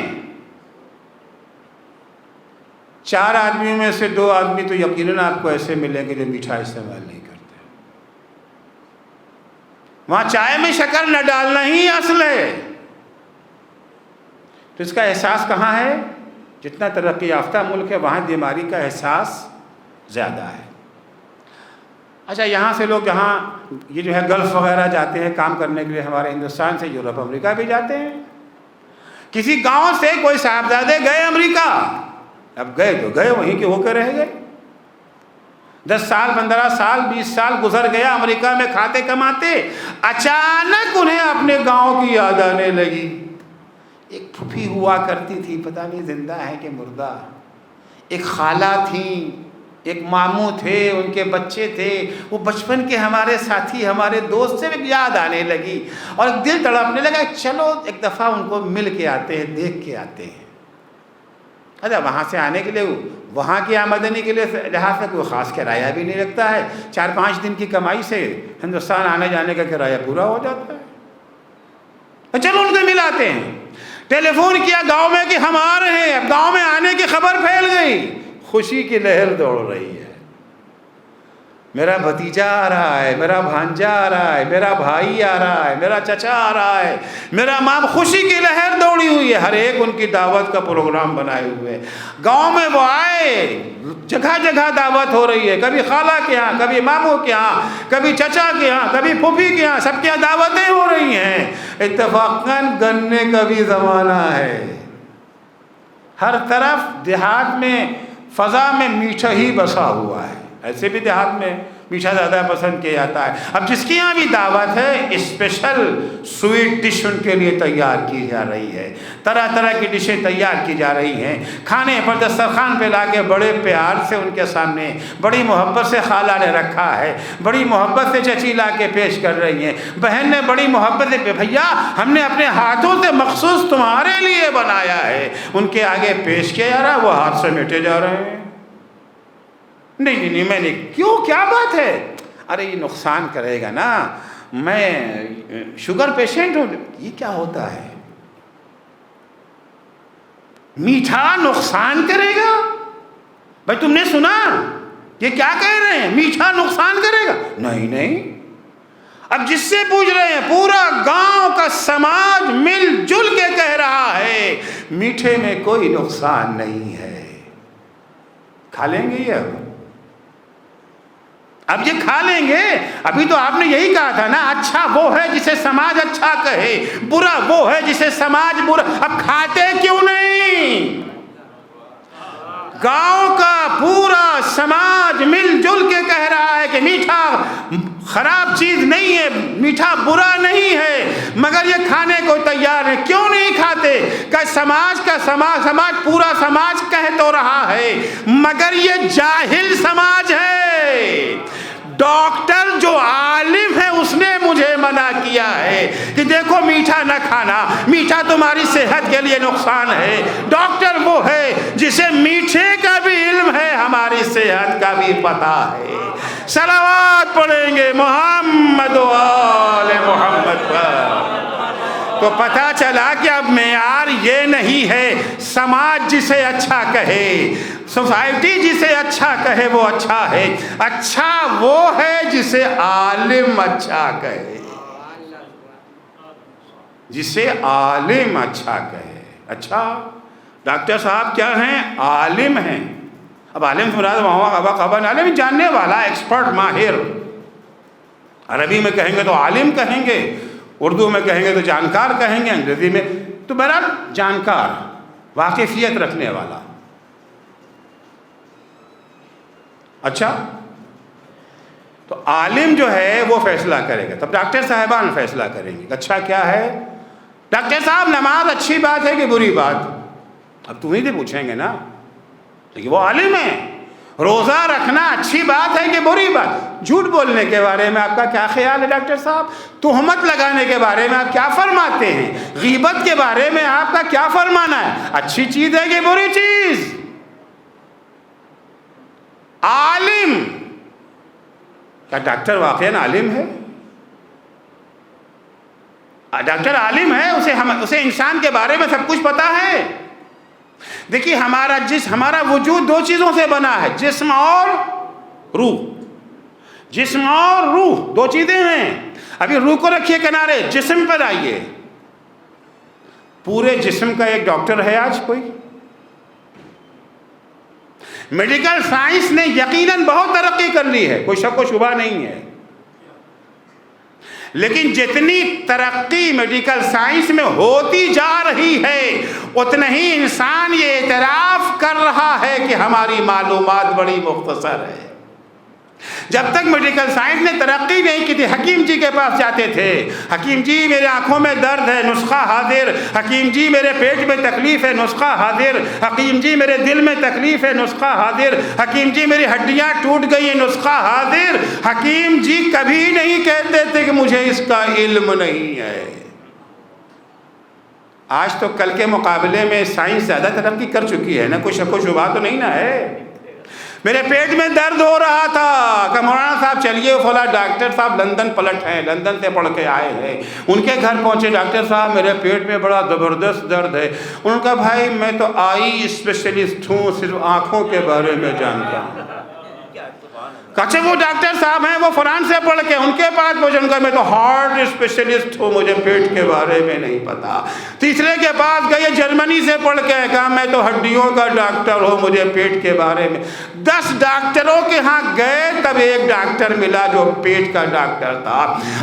4 آدمیوں میں سے 2 آدمی تو یقیناً آپ کو ایسے ملیں گے جو میٹھا استعمال نہیں کرتے۔ وہاں چائے میں شکر نہ ڈالنا ہی اصل ہے۔ تو اس کا احساس کہاں ہے؟ جتنا ترقی یافتہ ملک ہے وہاں بیماری کا احساس زیادہ ہے۔ اچھا، یہاں سے لوگ جہاں یہ جو ہے گلف وغیرہ جاتے ہیں کام کرنے کے لیے، ہمارے ہندوستان سے یورپ امریکہ بھی جاتے ہیں۔ کسی گاؤں سے کوئی صاحبزادے گئے امریکہ، اب گئے تو گئے، وہیں کے ہو کے رہ گئے۔ 10 سال 15 سال 20 سال گزر گیا امریکہ میں کھاتے کماتے، اچانک انہیں اپنے گاؤں کی یاد آنے لگی۔ ایک پھوپھی ہوا کرتی تھی، پتہ نہیں زندہ ہے کہ مردہ، ایک خالہ تھیں، ایک ماموں تھے، ان کے بچے تھے، وہ بچپن کے ہمارے ساتھی ہمارے دوست سے یاد آنے لگی اور دل تڑپنے لگا، چلو ایک دفعہ ان کو مل کے آتے ہیں، دیکھ کے آتے ہیں۔ اچھا، وہاں سے آنے کے لیے، وہاں کی آمدنی کے لیے جہاز میں کوئی خاص کرایہ بھی نہیں لگتا ہے، 4-5 دن کی کمائی سے ہندوستان آنے جانے کا کرایہ پورا ہو جاتا ہے۔ چلو ان کو ملاتے ہیں، ٹیلی فون کیا گاؤں میں کہ ہم آ رہے ہیں، اب گاؤں میں آنے کی خبر پھیل گئی، خوشی کی لہر دوڑ رہی ہے، میرا بھتیجا آ رہا ہے، میرا بھانجا آ رہا ہے، میرا بھائی آ رہا ہے، میرا چچا آ رہا ہے، میرا ماں، خوشی کی لہر دوڑی ہوئی ہے، ہر ایک ان کی دعوت کا پروگرام بنائے ہوئے۔ گاؤں میں وہ آئے، جگہ جگہ دعوت ہو رہی ہے، کبھی خالہ کے ہاں، کبھی ماموں کے ہاں، کبھی چچا کے ہاں، کبھی پھوپھی کے ہاں، سب کے ہاں دعوتیں ہو رہی ہیں۔ اتفاقاً گنے کا بھی زمانہ ہے، ہر طرف دیہات میں فضا میں میٹھا ہی بسا ہوا ہے، ایسے بھی دیہات میں میٹھا زیادہ پسند کیا جاتا ہے۔ اب جس کی یہاں بھی دعوت ہے، اسپیشل سویٹ ڈش ان کے لیے تیار کی جا رہی ہے، طرح طرح کی ڈشیں تیار کی جا رہی ہیں، کھانے پر دسترخوان پہ لا کے بڑے پیار سے ان کے سامنے، بڑی محبت سے خالہ نے رکھا ہے، بڑی محبت سے چچی لا کے پیش کر رہی ہیں، بہن نے بڑی محبت سے، بھیا ہم نے اپنے ہاتھوں سے مخصوص تمہارے لیے بنایا ہے، ان کے آگے پیش کیا جا رہا ہے، وہ ہاتھ سے میٹے جا رہے ہیں۔ نہیں میں نے کیوں، کیا بات ہے؟ ارے یہ نقصان کرے گا نا، میں شوگر پیشنٹ ہوں۔ یہ کیا ہوتا ہے؟ میٹھا نقصان کرے گا؟ بھائی تم نے سنا یہ کیا کہہ رہے ہیں، میٹھا نقصان کرے گا؟ نہیں، اب جس سے پوچھ رہے ہیں پورا گاؤں کا سماج مل جل کے کہہ رہا ہے میٹھے میں کوئی نقصان نہیں ہے۔ کھا لیں گے یہ؟ اب یہ کھا لیں گے؟ ابھی تو آپ نے یہی کہا تھا نا، اچھا وہ ہے جسے سماج اچھا کہے، برا وہ ہے جسے سماج برا۔ اب کھاتے کیوں نہیں؟ گاؤں کا پورا سماج مل جل کے کہہ رہا ہے کہ میٹھا خراب چیز نہیں ہے، میٹھا برا نہیں ہے، مگر یہ کھانے کو تیار ہے۔ کیوں نہیں کھاتے؟ کہ سماج پورا سماج کہہ تو رہا ہے، مگر یہ جاہل سماج ہے۔ ڈاکٹر جو عالم ہے اس نے مجھے منع کیا ہے کہ دیکھو میٹھا نہ کھانا، میٹھا تمہاری صحت کے لیے نقصان ہے۔ ڈاکٹر وہ ہے جسے میٹھے کا بھی علم ہے، ہماری صحت کا بھی پتہ ہے۔ صلوات پڑھیں گے محمد و آل محمد پر، تو پتہ چلا کہ اب معیار یہ نہیں ہے سماج جسے اچھا کہے، سوسائٹی جسے اچھا کہے وہ اچھا ہے، اچھا وہ ہے جسے عالم اچھا کہے، جسے عالم اچھا کہے۔ اچھا ڈاکٹر صاحب کیا ہیں؟ عالم ہیں۔ اب عالم مراد وہاں عالم جاننے والا، ایکسپرٹ، ماہر۔ عربی میں کہیں گے تو عالم کہیں گے، اردو میں کہیں گے تو جانکار کہیں گے، انگریزی میں تو بہرحال جانکار، واقفیت رکھنے والا۔ اچھا تو عالم جو ہے وہ فیصلہ کرے گا، تب ڈاکٹر صاحبان فیصلہ کریں گے۔ اچھا کیا ہے؟ ڈاکٹر صاحب نماز اچھی بات ہے کہ بری بات؟ اب تمہیں سے پوچھیں گے نا، لیکن وہ عالم ہے۔ روزہ رکھنا اچھی بات ہے کہ بری بات؟ جھوٹ بولنے کے بارے میں آپ کا کیا خیال ہے ڈاکٹر صاحب؟ تہمت لگانے کے بارے میں آپ کیا فرماتے ہیں؟ غیبت کے بارے میں آپ کا کیا فرمانا ہے؟ اچھی چیز ہے کہ بری چیز؟ عالم، کیا ڈاکٹر واقعاً عالم ہے؟ ڈاکٹر عالم ہے، اسے انسان کے بارے میں سب کچھ پتا ہے۔ دیکھیے ہمارا وجود 2 چیزوں سے بنا ہے، جسم اور روح۔ جسم اور روح 2 چیزیں ہیں۔ ابھی روح کو رکھیے کنارے، جسم پر آئیے۔ پورے جسم کا ایک ڈاکٹر ہے آج کوئی؟ میڈیکل سائنس نے یقیناً بہت ترقی کر لی ہے، کوئی شک و شبہ نہیں ہے، لیکن جتنی ترقی میڈیکل سائنس میں ہوتی جا رہی ہے اتنا ہی انسان یہ اعتراف کر رہا ہے کہ ہماری معلومات بڑی مختصر ہے۔ جب تک میڈیکل سائنس نے ترقی نہیں کی تھی، حکیم جی کے پاس جاتے تھے، حکیم جی میرے آنکھوں میں درد ہے، نسخہ حاضر، حکیم جی میرے پیٹ میں تکلیف ہے، نسخہ حاضر، حکیم جی میرے دل میں تکلیف ہے، نسخہ حاضر، حکیم جی میری ہڈیاں ٹوٹ گئی ہیں، نسخہ حاضر۔ حکیم جی کبھی نہیں کہتے تھے کہ مجھے اس کا علم نہیں ہے۔ آج تو کل کے مقابلے میں سائنس زیادہ ترقی کر چکی ہے نا، کوئی شک و شبہ تو نہیں نا ہے۔ میرے پیٹ میں درد ہو رہا تھا کہ مولانا صاحب چلیے فلاں ڈاکٹر صاحب لندن پلٹ ہیں، لندن سے پڑھ کے آئے ہیں، ان کے گھر پہنچے، ڈاکٹر صاحب میرے پیٹ میں بڑا زبردست درد ہے۔ ان کا بھائی میں تو آئی اسپیشلسٹ ہوں، صرف آنکھوں کے بارے میں جانتا ہوں۔ اچھا وہ ڈاکٹر صاحب ہیں وہ فرانس سے پڑھ کے ان کے پاس پہنچے، ان کا میں تو ہارٹ اسپیشلسٹ ہوں، مجھے پیٹ کے بارے میں نہیں پتا۔ تیسرے کے پاس گئے جرمنی سے پڑھ کے، کہا میں تو ہڈیوں کا ڈاکٹر ہوں، مجھے پیٹ کے بارے میں۔ 10 ڈاکٹروں کے ہاں گئے تب ایک ڈاکٹر ملا جو پیٹ کا ڈاکٹر تھا۔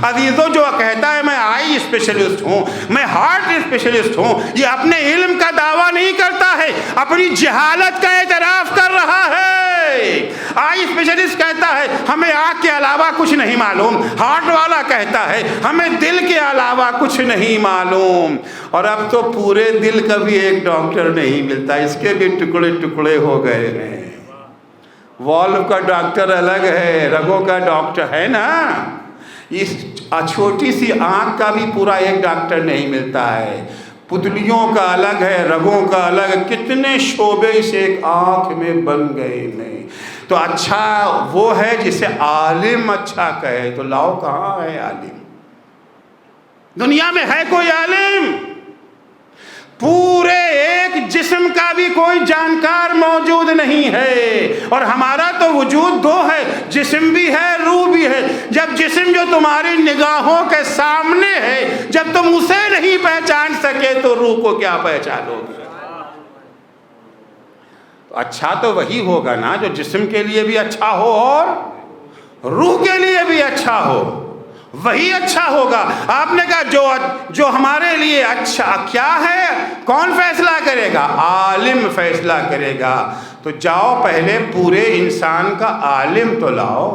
عزیزوں جو کہتا ہے میں آئی اسپیشلسٹ ہوں، میں ہارٹ اسپیشلسٹ ہوں، یہ اپنے علم کا دعویٰ نہیں کرتا ہے، اپنی جہالت کا اعتراف کر رہا ہے۔ آئی اسپیشلسٹ کہتا ہے ہمیں آنکھ کے علاوہ کچھ نہیں معلوم، ہارٹ والا کہتا ہے ہمیں دل کے علاوہ کچھ نہیں معلوم۔ اور اب تو پورے دل کا بھی ایک ڈاکٹر نہیں ملتا، اس کے بھی ٹکڑے ٹکڑے ہو گئے ہیں۔ والو کا ڈاکٹر الگ ہے، رگوں کا ڈاکٹر ہے نا، اس چھوٹی سی آنکھ کا بھی پورا ایک ڈاکٹر نہیں ملتا ہے، پتلیوں کا الگ ہے، رگوں کا الگ ہے، کتنے شعبے اس ایک آنکھ میں بن گئے نہیں۔ تو اچھا وہ ہے جسے عالم اچھا کہے، تو لاؤ کہاں ہے عالم؟ دنیا میں ہے کوئی عالم؟ پورے ایک جسم کا بھی کوئی جانکار موجود نہیں ہے، اور ہمارا تو وجود 2 ہے، جسم بھی ہے روح بھی ہے۔ جب جسم جو تمہاری نگاہوں کے سامنے ہے، جب تم اسے نہیں پہچان سکے تو روح کو کیا پہچانو گے؟ اچھا تو وہی ہوگا نا جو جسم کے لیے بھی اچھا ہو اور روح کے لیے بھی اچھا ہو، وہی اچھا ہوگا۔ آپ نے کہا جو ہمارے لیے اچھا کیا ہے کون فیصلہ کرے گا؟ عالم فیصلہ کرے گا۔ تو جاؤ پہلے پورے انسان کا عالم تو لاؤ۔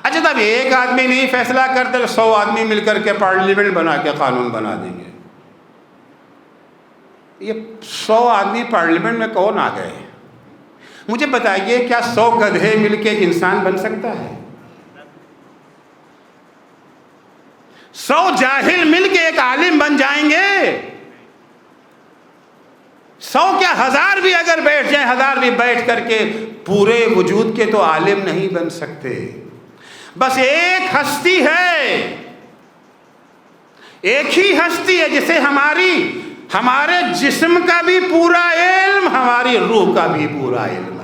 اچھا تب ایک آدمی نہیں فیصلہ کرتے تو 100 آدمی مل کر کے پارلیمنٹ بنا کے قانون بنا دیں گے۔ یہ 100 آدمی پارلیمنٹ میں کون آ گئے؟ مجھے بتائیے کیا 100 گدھے مل کے ایک انسان بن سکتا ہے؟ 100 جاہل مل کے ایک عالم بن جائیں گے؟ 100 کیا 1000 بھی اگر بیٹھ جائیں، 1000 بھی بیٹھ کر کے پورے وجود کے تو عالم نہیں بن سکتے۔ بس ایک ہستی ہے، ایک ہی ہستی ہے جسے ہمارے جسم کا بھی پورا علم، ہماری روح کا بھی پورا علم ہے۔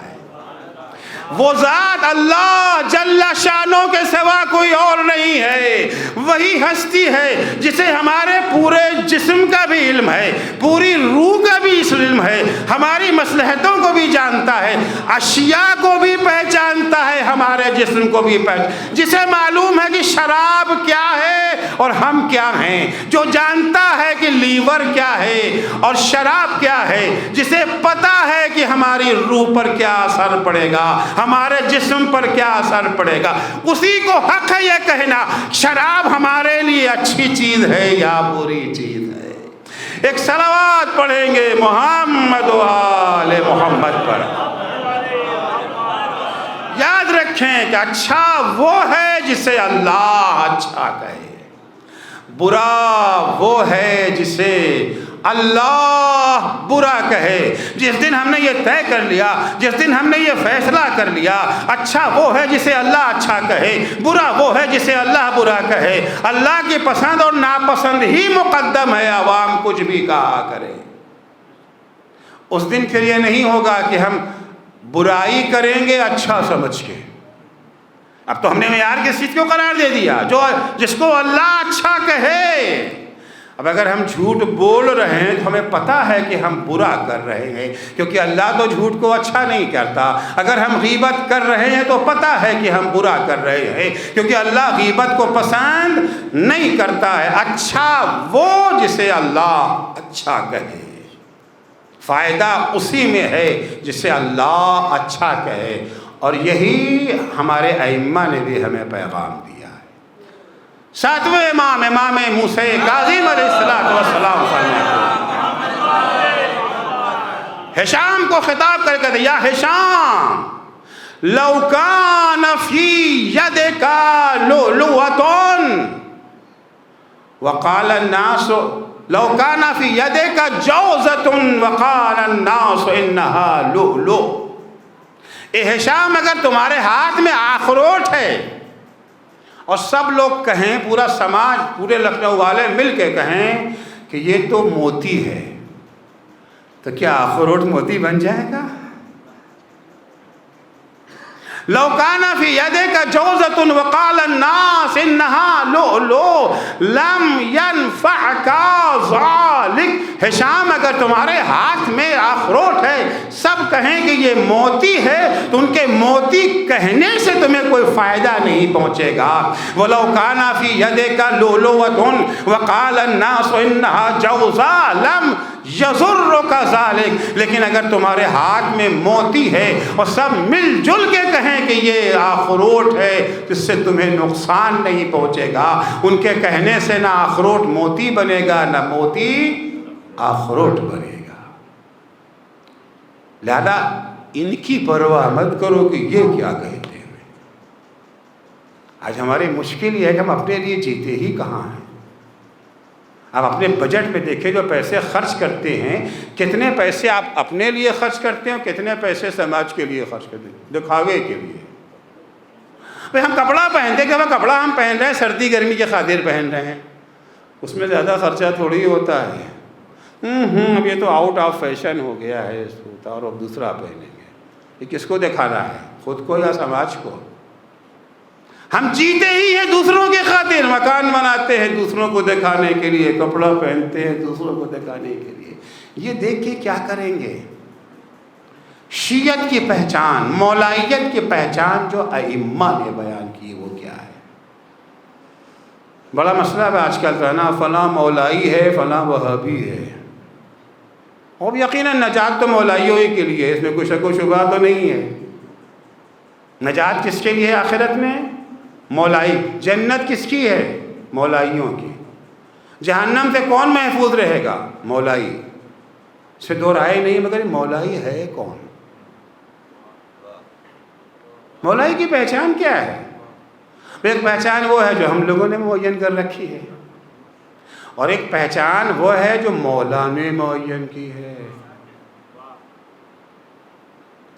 وہ ذات اللہ جل شانوں کے سوا کوئی اور نہیں ہے، وہی ہستی ہے جسے ہمارے پورے جسم کا بھی علم ہے، پوری روح کا بھی علم ہے، ہماری مصلحتوں کو بھی جانتا ہے، اشیاء کو بھی پہچانتا ہے، ہمارے جسم کو بھی جسے معلوم ہے کہ شراب کیا ہے اور ہم کیا ہیں، جو جانتا ہے کہ لیور کیا ہے اور شراب کیا ہے، جسے پتا ہے کہ ہماری روح پر کیا اثر پڑے گا، ہمارے جسم پر کیا اثر پڑے گا، اسی کو حق ہے یہ کہنا شراب ہمارے لیے اچھی چیز ہے یا بری چیز ہے۔ ایک صلوات پڑھیں گے محمد و آل محمد پر۔ یاد رکھیں کہ اچھا وہ ہے جسے اللہ اچھا کہے، برا وہ ہے جسے اللہ برا کہے۔ جس دن ہم نے یہ طے کر لیا، جس دن ہم نے یہ فیصلہ کر لیا، اچھا وہ ہے جسے اللہ اچھا کہے، برا وہ ہے جسے اللہ برا کہے، اللہ کی پسند اور ناپسند ہی مقدم ہے، عوام کچھ بھی کہا کرے، اس دن پھر یہ نہیں ہوگا کہ ہم برائی کریں گے اچھا سمجھ کے۔ اب تو ہم نے معیار کس چیز کو قرار دے دیا؟ جس کو اللہ اچھا کہے، اب اگر ہم جھوٹ بول رہے ہیں تو ہمیں پتہ ہے کہ ہم برا کر رہے ہیں، کیونکہ اللہ تو جھوٹ کو اچھا نہیں کرتا۔ اگر ہم غیبت کر رہے ہیں تو پتہ ہے کہ ہم برا کر رہے ہیں، کیونکہ اللہ غیبت کو پسند نہیں کرتا ہے۔ اچھا وہ جسے اللہ اچھا کہے، فائدہ اسی میں ہے جسے اللہ اچھا کہے، اور یہی ہمارے ائمہ نے بھی ہمیں پیغام دیا۔ ساتویں امام موسیٰ کاظم علیہ السلام ہشام کو خطاب کر کے یا ہشام لو کان فی یدک لؤلؤۃ وقال الناس لو کان فی یدک جوزۃ وقال الناس انہا لؤلؤ۔ اے ہشام، اگر تمہارے ہاتھ میں اخروٹ ہے اور سب لوگ کہیں، پورا سماج، پورے لکھنؤ والے مل کے کہیں کہ یہ تو موتی ہے، تو کیا اخروٹ موتی بن جائے گا؟ لو کان فی یدک جوزۃ وقال الناس انہا لؤلؤ لم ینفعک ذلک۔ ہشام، اگر تمہارے ہاتھ میں اخروٹ ہے، سب کہیں کہ یہ موتی ہے، تو ان کے موتی کہنے سے تمہیں کوئی فائدہ نہیں پہنچے گا۔ وَلَوْ كَانَ فِي يَدِكَ لُؤْلُؤَةٌ وَقَالَ النَّاسُ إِنَّهَا جَوْزَاء لَمْ يَضُرُّكَ ذَلِكَ۔ لیکن اگر تمہارے ہاتھ میں موتی ہے اور سب مل جل کے کہیں کہ یہ اخروٹ ہے، جس سے تمہیں نقصان نہیں پہنچے گا، ان کے کہنے سے نہ اخروٹ موتی بنے گا، نہ موتی اخروٹ بنے گا۔ لہذا ان کی پرواہ مت کرو کہ یہ کیا کہتے ہیں۔ آج ہماری مشکل یہ ہے کہ ہم اپنے لیے جیتے ہی کہاں ہیں۔ آپ اپنے بجٹ میں دیکھیں، جو پیسے خرچ کرتے ہیں، کتنے پیسے آپ اپنے لیے خرچ کرتے ہیں اور کتنے پیسے سماج کے لیے خرچ کرتے ہیں، دکھاوے کے لیے۔ بھئی ہم کپڑا پہنتے ہیں کہ وہ کپڑا ہم پہن رہے ہیں سردی گرمی کے خاطر پہن رہے ہیں، اس میں زیادہ خرچہ تھوڑی ہوتا ہے۔ اب یہ تو آؤٹ آف فیشن ہو گیا ہے، اور اب دوسرا پہنیں گے۔ یہ کس کو دکھانا ہے، خود کو یا سماج کو؟ ہم جیتے ہی ہیں دوسروں کے خاطر، مکان بناتے ہیں دوسروں کو دکھانے کے لیے، کپڑا پہنتے ہیں دوسروں کو دکھانے کے لیے۔ یہ دیکھ کے کیا کریں گے؟ شیعت کی پہچان، مولائیت کی پہچان جو ائمہ نے بیان کی، وہ کیا ہے؟ بڑا مسئلہ ہے آج کل کا نا، فلاں مولائی ہے، فلاں وہابی ہے۔ اور یقیناً نجات تو مولائیوں ہی کے لیے ہے، اس میں کوئی شک و شبہ تو نہیں ہے۔ نجات کس کے لیے ہے آخرت میں؟ مولائی۔ جنت کس کی ہے؟ مولائیوں کی۔ جہنم سے کون محفوظ رہے گا؟ مولائی۔ اس سے دو رائے نہیں، مگر مولائی ہے کون؟ مولائی کی پہچان کیا ہے؟ ایک پہچان وہ ہے جو ہم لوگوں نے معین کر رکھی ہے، اور ایک پہچان وہ ہے جو مولا نے معین کی ہے۔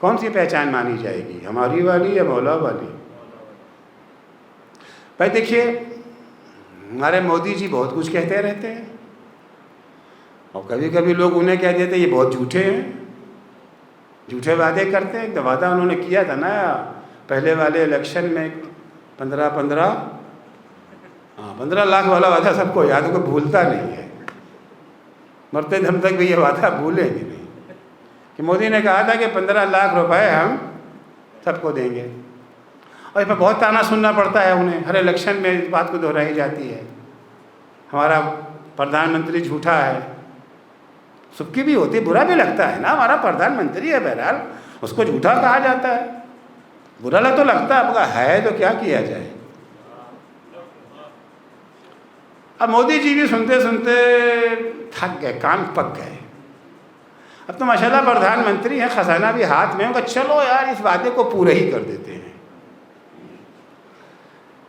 کون سی پہچان مانی جائے گی، ہماری والی یا مولا والی؟ بھائی دیکھیے، ہمارے مودی جی بہت کچھ کہتے رہتے ہیں، اور کبھی کبھی لوگ انہیں کہہ دیتے ہیں یہ بہت جھوٹے ہیں، جھوٹے وعدے کرتے ہیں۔ ایک وعدہ انہوں نے کیا تھا نا پہلے والے الیکشن میں، 15 لاکھ والا وعدہ سب کو یاد ہے، کوئی بھولتا نہیں ہے، مرتے دم تک بھی یہ وعدہ بھولیں گے نہیں، کہ مودی نے کہا تھا کہ 15 لاکھ روپے ہم سب کو دیں گے، اور اس میں بہت تانا سننا پڑتا ہے انہیں، ہر الیکشن میں اس بات کو دہرائی جاتی ہے، ہمارا پردھان منتری جھوٹا ہے۔ سب کی بھی ہوتی ہے، برا بھی لگتا ہے نا، ہمارا پردھان منتری ہے، بہرحال اس کو جھوٹا کہا جاتا ہے، برا تو لگتا ہے، مگر ہے تو کیا کیا جائے۔ اب مودی جی بھی سنتے سنتے تھک گئے، کان پک گئے۔ اب تو ماشاءاللہ پردھان منتری ہیں، خزانہ بھی ہاتھ میں ہوگا، چلو یار اس وعدے کو پورا ہی کر دیتے ہیں،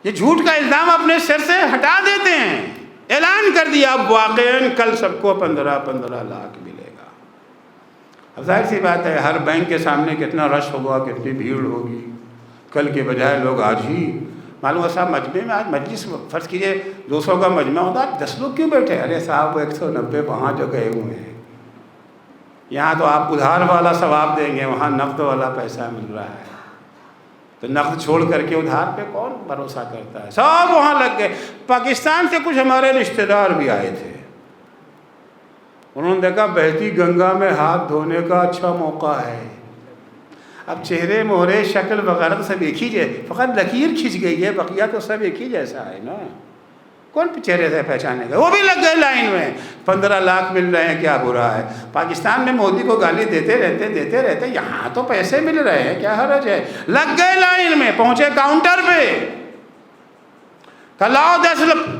یہ جھوٹ کا الزام اپنے سر سے ہٹا دیتے ہیں۔ اعلان کر دیا اب واقعاً کل سب کو 15 لاکھ ملے گا۔ اب ظاہر سی بات ہے، ہر بینک کے سامنے کتنا رش ہوگا، کتنی بھیڑ ہوگی، کل کے بجائے لوگ آج ہی معلوم ہے صاحب مجمع میں، آج مجلس فرض کیجئے 200 کا مجمع ہوتا ہے، 10 لوگ کیوں بیٹھے؟ ارے صاحب 190 وہاں جو گئے ہوئے ہیں، یہاں تو آپ ادھار والا ثواب دیں گے، وہاں نقد والا پیسہ مل رہا ہے، تو نقد چھوڑ کر کے ادھار پہ کون بھروسہ کرتا ہے؟ سب وہاں لگ گئے۔ پاکستان سے کچھ ہمارے رشتہ دار بھی آئے تھے، انہوں نے دیکھا بہتی گنگا میں ہاتھ دھونے کا اچھا موقع ہے. اب چہرے مہرے شکل وغیرہ تو سب ایک ہی جیسے, فقط لکیر کھنچ گئی ہے, بقیہ تو سب ایک ہی جیسا ہے نا. کون چہرے سے پہچانے گا؟ وہ بھی لگ گئے لائن میں. 15 لاکھ مل رہے ہیں, کیا برا ہے؟ پاکستان میں مودی کو گالی دیتے رہتے, یہاں تو پیسے مل رہے ہیں, کیا حرج ہے؟ لگ گئے لائن میں, پہنچے کاؤنٹر پہ, کہا لاؤ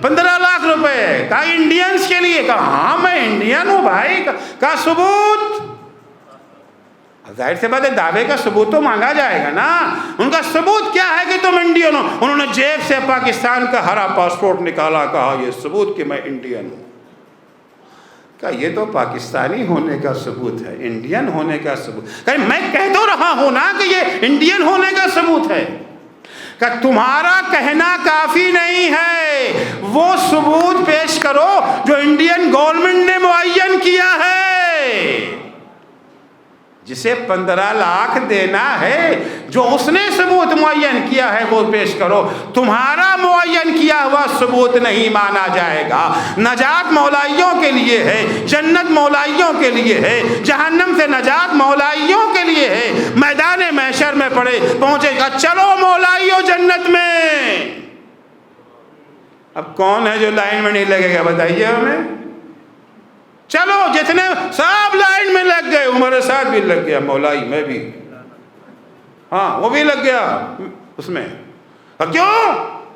15 لاکھ روپے. کہا انڈینس کے لیے؟ کہا ہاں میں انڈین ہوں بھائی. کہا ثبوت؟ ظاہر سے بات ہے, دعوے کا ثبوت تو مانگا جائے گا نا. ان کا ثبوت کیا ہے کہ تم انڈین ہو؟ انہوں نے جیب سے پاکستان کا ہرا پاسپورٹ نکالا, کہا یہ ثبوت کہ میں انڈین ہوں. کہا یہ تو پاکستانی ہونے کا ثبوت ہے, انڈین ہونے کا ثبوت. کہا میں کہہ تو رہا ہوں نا کہ یہ انڈین ہونے کا ثبوت ہے. کہ تمہارا کہنا کافی نہیں ہے, وہ ثبوت پیش کرو جو انڈین گورنمنٹ نے معین کیا ہے. جسے 15 لاکھ دینا ہے, جو اس نے ثبوت معین کیا ہے وہ پیش کرو. تمہارا معین کیا ہوا ثبوت نہیں مانا جائے گا. نجات مولائیوں کے لیے ہے, جنت مولائیوں کے لیے ہے, جہنم سے نجات مولائیوں کے لیے ہے. میدان محشر میں پہنچے گا, چلو مولائیوں جنت میں. اب کون ہے جو لائن میں نہیں لگے گا بتائیے ہمیں؟ چلو جتنے سب لائن میں لگ گئے. عمر صاحب بھی لگ گیا, مولائی میں بھی, ہاں وہ بھی لگ گیا اس میں. کیوں؟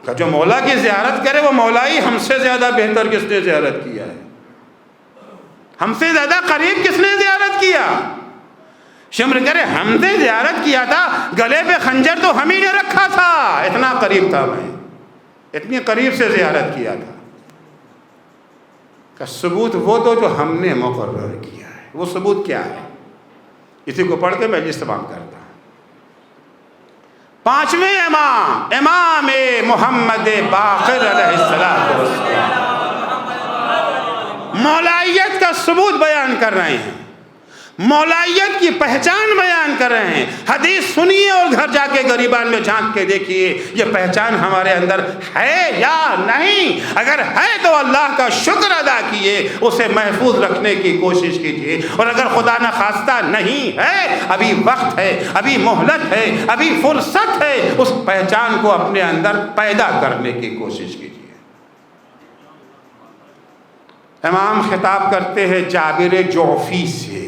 کہ جو مولا کی زیارت کرے وہ مولائی ہم سے زیادہ بہتر کس نے زیارت کیا ہے؟ ہم سے زیادہ قریب کس نے زیارت کیا؟ شمر کرے ہم نے زیارت کیا تھا, گلے پہ خنجر تو ہم ہی نے رکھا تھا, اتنا قریب تھا میں, اتنی قریب سے زیارت کیا تھا. کا ثبوت وہ تو جو ہم نے مقرر کیا ہے. وہ ثبوت کیا ہے؟ اسی کو پڑھ کے میں مجلس تمام کرتا ہوں. 5ویں امام, امام محمد باقر علیہ السلام مولائیت کا ثبوت بیان کر رہے ہیں, مولائیت کی پہچان بیان کر رہے ہیں. حدیث سنیے اور گھر جا کے غریبان میں جھانک کے دیکھیے یہ پہچان ہمارے اندر ہے یا نہیں. اگر ہے تو اللہ کا شکر ادا کیے, اسے محفوظ رکھنے کی کوشش کیجیے. اور اگر خدا نخواستہ نہیں ہے, ابھی وقت ہے, ابھی مہلت ہے, ابھی فرصت ہے, اس پہچان کو اپنے اندر پیدا کرنے کی کوشش کیجیے. امام خطاب کرتے ہیں جابر جعفی سے.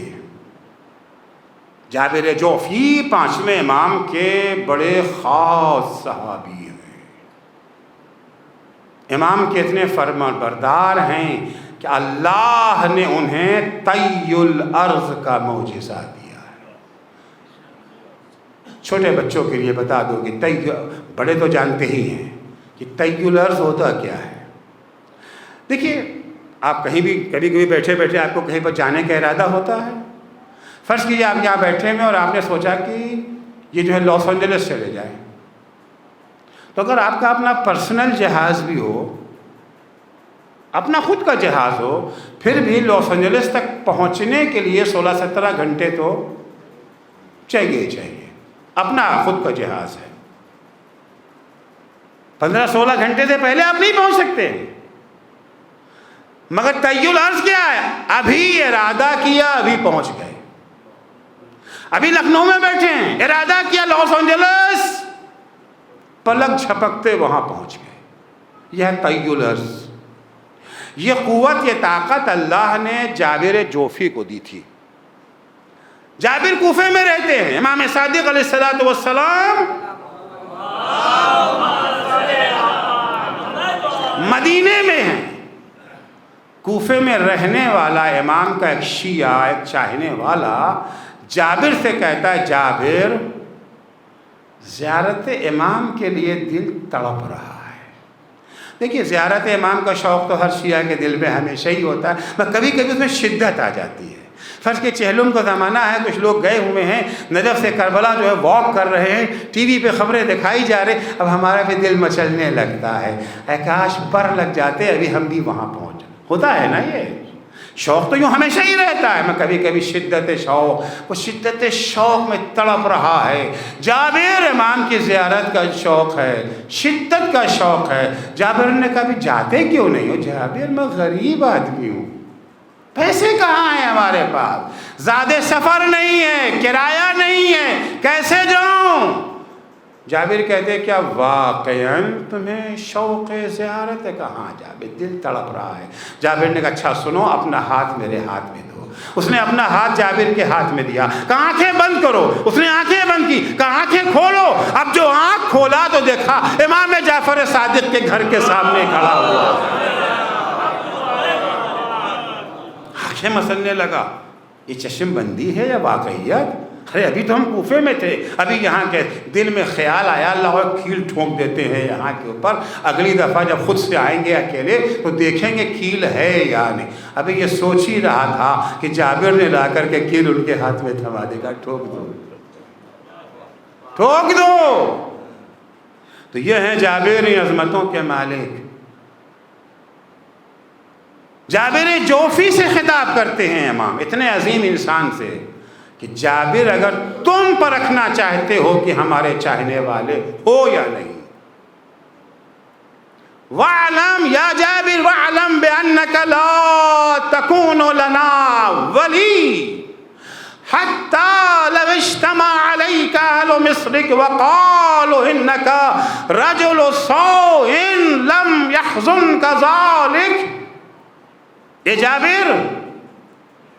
جابر جعفی 5ویں امام کے بڑے خاص صحابی ہیں. امام کے اتنے فرمان بردار ہیں کہ اللہ نے انہیں طی الارض کا معجزہ دیا ہے. چھوٹے بچوں کے لیے بتا دو کہ طی, بڑے تو جانتے ہی ہیں کہ طی الارض ہوتا کیا ہے. دیکھیے آپ کہیں بھی کبھی بیٹھے آپ کو کہیں پر جانے کا ارادہ ہوتا ہے. فرض کیجیے آپ یہاں بیٹھے ہیں اور آپ نے سوچا کہ یہ جو ہے لاس اینجلس چلے جائیں, تو اگر آپ کا اپنا پرسنل جہاز بھی ہو, اپنا خود کا جہاز ہو, پھر بھی لاس اینجلس تک پہنچنے کے لیے 16-17 گھنٹے تو چاہیے. اپنا خود کا جہاز ہے, 15-16 گھنٹے سے پہلے آپ نہیں پہنچ سکتے. مگر طی الارض کیا ہے؟ ابھی ارادہ کیا, ابھی پہنچ گئے. ابھی لکھنؤ میں بیٹھے ہیں, ارادہ کیا لاس اینجلس, پلک جھپکتے وہاں پہنچ گئے. یہ ہے طی الارض. یہ قوت, یہ طاقت اللہ نے جابر جعفی کو دی تھی. جابر کوفے میں رہتے ہیں, امام صادق علیہ السلام مدینے میں ہیں. کوفے میں رہنے والا امام کا ایک شیعہ, ایک چاہنے والا جابر سے کہتا ہے, جابر زیارت امام کے لیے دل تڑپ رہا ہے. دیکھیے زیارت امام کا شوق تو ہر شیعہ کے دل میں ہمیشہ ہی ہوتا ہے, مگر کبھی کبھی اس میں شدت آ جاتی ہے. فرض کے چہلم کا زمانہ ہے, کچھ لوگ گئے ہوئے ہیں نجف سے کربلا جو ہے واک کر رہے ہیں, ٹی وی پہ خبریں دکھائی جا رہے, اب ہمارا بھی دل مچلنے لگتا ہے, اے کاش پر لگ جاتے, ابھی ہم بھی وہاں پہنچ. ہوتا ہے نا یہ شوق, تو یوں ہمیشہ ہی رہتا ہے. میں کبھی کبھی شدت شوق, وہ شدت شوق میں تڑپ رہا ہے. جابر امام کی زیارت کا شوق ہے, شدت کا شوق ہے. جابر نے کہا بھی جاتے کیوں نہیں ہو؟ جابر میں غریب آدمی ہوں, پیسے کہاں ہیں ہمارے پاس، زیادہ سفر نہیں ہے، کرایہ نہیں ہے، کیسے جاؤں؟ جابر کہتے کیا واقعاً تمہیں شوق زیارت ہے؟ کہاں جابر، دل تڑپ رہا ہے۔ جابر نے کہا اچھا سنو، اپنا ہاتھ میرے ہاتھ میں دو۔ اس نے اپنا ہاتھ جابر کے ہاتھ میں دیا، کہا آنکھیں بند کرو۔ اس نے آنکھیں بند کی، کہا آنکھیں کھولو۔ اب جو آنکھ کھولا تو دیکھا امام جعفر صادق کے گھر کے سامنے کھڑا ہوا، آنکھیں مسلنے لگا، یہ چشم بندی ہے یا واقعیت؟ ارے ابھی تو ہم کوفے میں تھے، ابھی یہاں کے دل میں خیال آیا اللہ کھیل ٹھونک دیتے ہیں یہاں کے اوپر، اگلی دفعہ جب خود سے آئیں گے اکیلے تو دیکھیں گے کھیل ہے یا نہیں۔ ابھی یہ سوچ ہی رہا تھا کہ جابر نے لا کر کے کھیل ان کے ہاتھ میں تھما دے گا، ٹھوک دو ٹھوک دو۔ تو یہ ہیں جابر عظمتوں کے مالک۔ جابر جوفی سے خطاب کرتے ہیں امام، اتنے عظیم انسان سے، کہ جابر اگر تم پرکھنا چاہتے ہو کہ ہمارے چاہنے والے ہو یا نہیں، وَعْلَمْ یا جابر وَعْلَمْ بِأَنَّكَ لَا تَكُونُ لَنَا وَلِي حَتَّى لَوْ اجْتَمَعَ عَلَيْكَ أَهْلُ مِصْرِكَ وَقَالُوا إِنَّكَ رَجُلُ سَوْءٍ لَمْ يَحْزُنْكَ ذَلِكَ۔ اے جابر،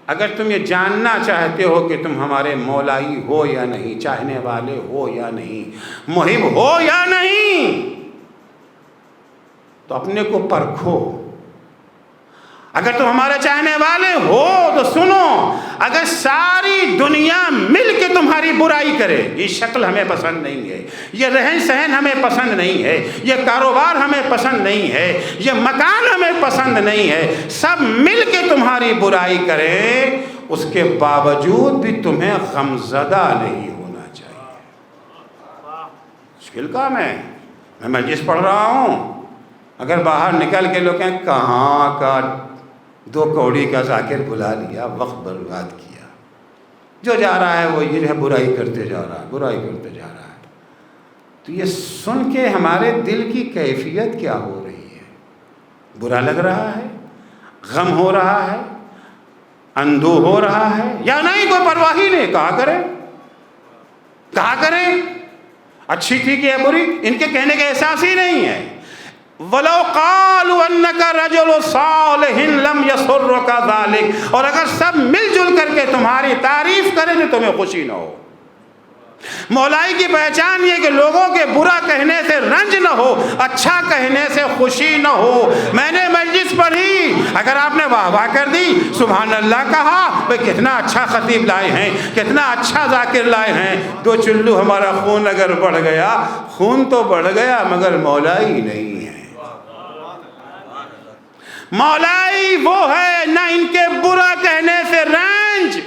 اگر تم یہ جاننا چاہتے ہو کہ تم ہمارے مولائی ہو یا نہیں، چاہنے والے ہو یا نہیں، محب ہو یا نہیں، تو اپنے کو پرکھو۔ اگر تم ہمارے چاہنے والے ہو تو سنو، اگر ساری دنیا مل کے تمہاری برائی کرے، یہ شکل ہمیں پسند نہیں ہے، یہ رہن سہن ہمیں پسند نہیں ہے، یہ کاروبار ہمیں پسند نہیں ہے، یہ مکان ہمیں پسند نہیں ہے، سب مل کے تمہاری برائی کریں، اس کے باوجود بھی تمہیں غمزدہ نہیں ہونا چاہیے۔ مشکل کام ہے، میں مجلس پڑھ رہا ہوں، اگر باہر نکل کے لوگ کہیں کہاں کا 2 کوڑی کا ذاکر بلا لیا، وقت برباد کیا، جو جا رہا ہے وہ یہ ہے برائی کرتے جا رہا ہے، برائی کرتے جا رہا ہے۔ تو یہ سن کے ہمارے دل کی کیفیت کیا ہو رہی ہے؟ برا لگ رہا ہے، غم ہو رہا ہے، اندوہ ہو رہا ہے یا نہیں؟ کوئی پرواہ ہی نہیں، کہا کریں اچھی تھی کہ بری، ان کے کہنے کا احساس ہی نہیں ہے۔ وَلَوْ قَالُوا أَنَّكَ رَجُلُ صَالِحٍ لَمْ يَسُرُّكَ ذَلِكَ، اور اگر سب مل جل کر کے تمہاری تعریف کریں تو تمہیں خوشی نہ ہو۔ مولائی کی پہچان یہ کہ لوگوں کے برا کہنے سے رنج نہ ہو، اچھا کہنے سے خوشی نہ ہو۔ میں نے مجلس پڑھی، اگر آپ نے واہ واہ کر دی، سبحان اللہ کہا، بھئی کتنا اچھا خطیب لائے ہیں، کتنا اچھا ذاکر لائے ہیں، 2 چلو ہمارا خون اگر بڑھ گیا، خون تو بڑھ گیا مگر مولائی نہیں ہے۔ مولائی وہ ہے نہ ان کے برا کہنے سے رنج،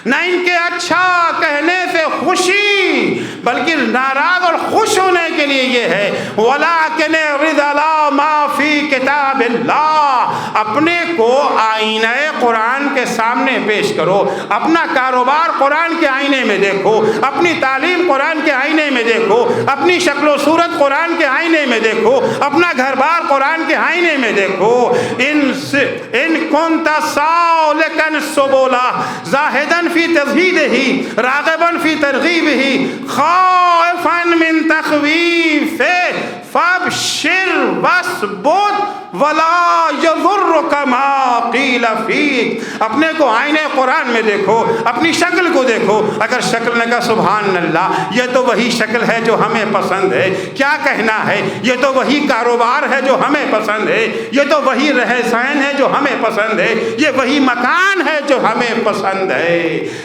نہ ان کے اچھا کہنے سے خوشی، بلکہ ناراض اور خوش ہونے کے لیے یہ ہے وَلَٰكِنِ رِضَلَا مَا فِي كِتَابِ اللَّهِ، اپنے کو آئینہ قرآن کے سامنے پیش کرو، اپنا کاروبار قرآن کے آئینے میں دیکھو، اپنی تعلیم قرآن کے آئینے میں دیکھو، اپنی شکل و صورت قرآن کے آئینے میں دیکھو، اپنا گھر بار قرآن کے آئینے میں دیکھو۔ ان كنت سالكا سبلا زاہدا فی تزہیدہ راغبا فی ترغیبہ خائفا من تخویفہ فابشر واثبت ولا یضرک ما قیل فیک۔ اپنے کو آئینے قرآن میں دیکھو، اپنی شکل کو دیکھو، اگر شکل نے کہا سبحان اللہ یہ تو وہی شکل ہے جو ہمیں پسند ہے، کیا کہنا ہے، یہ تو وہی کاروبار ہے جو ہمیں پسند ہے، یہ تو وہی رہن سہن ہے جو ہمیں پسند ہے، یہ وہی مکان ہے جو ہمیں پسند ہے۔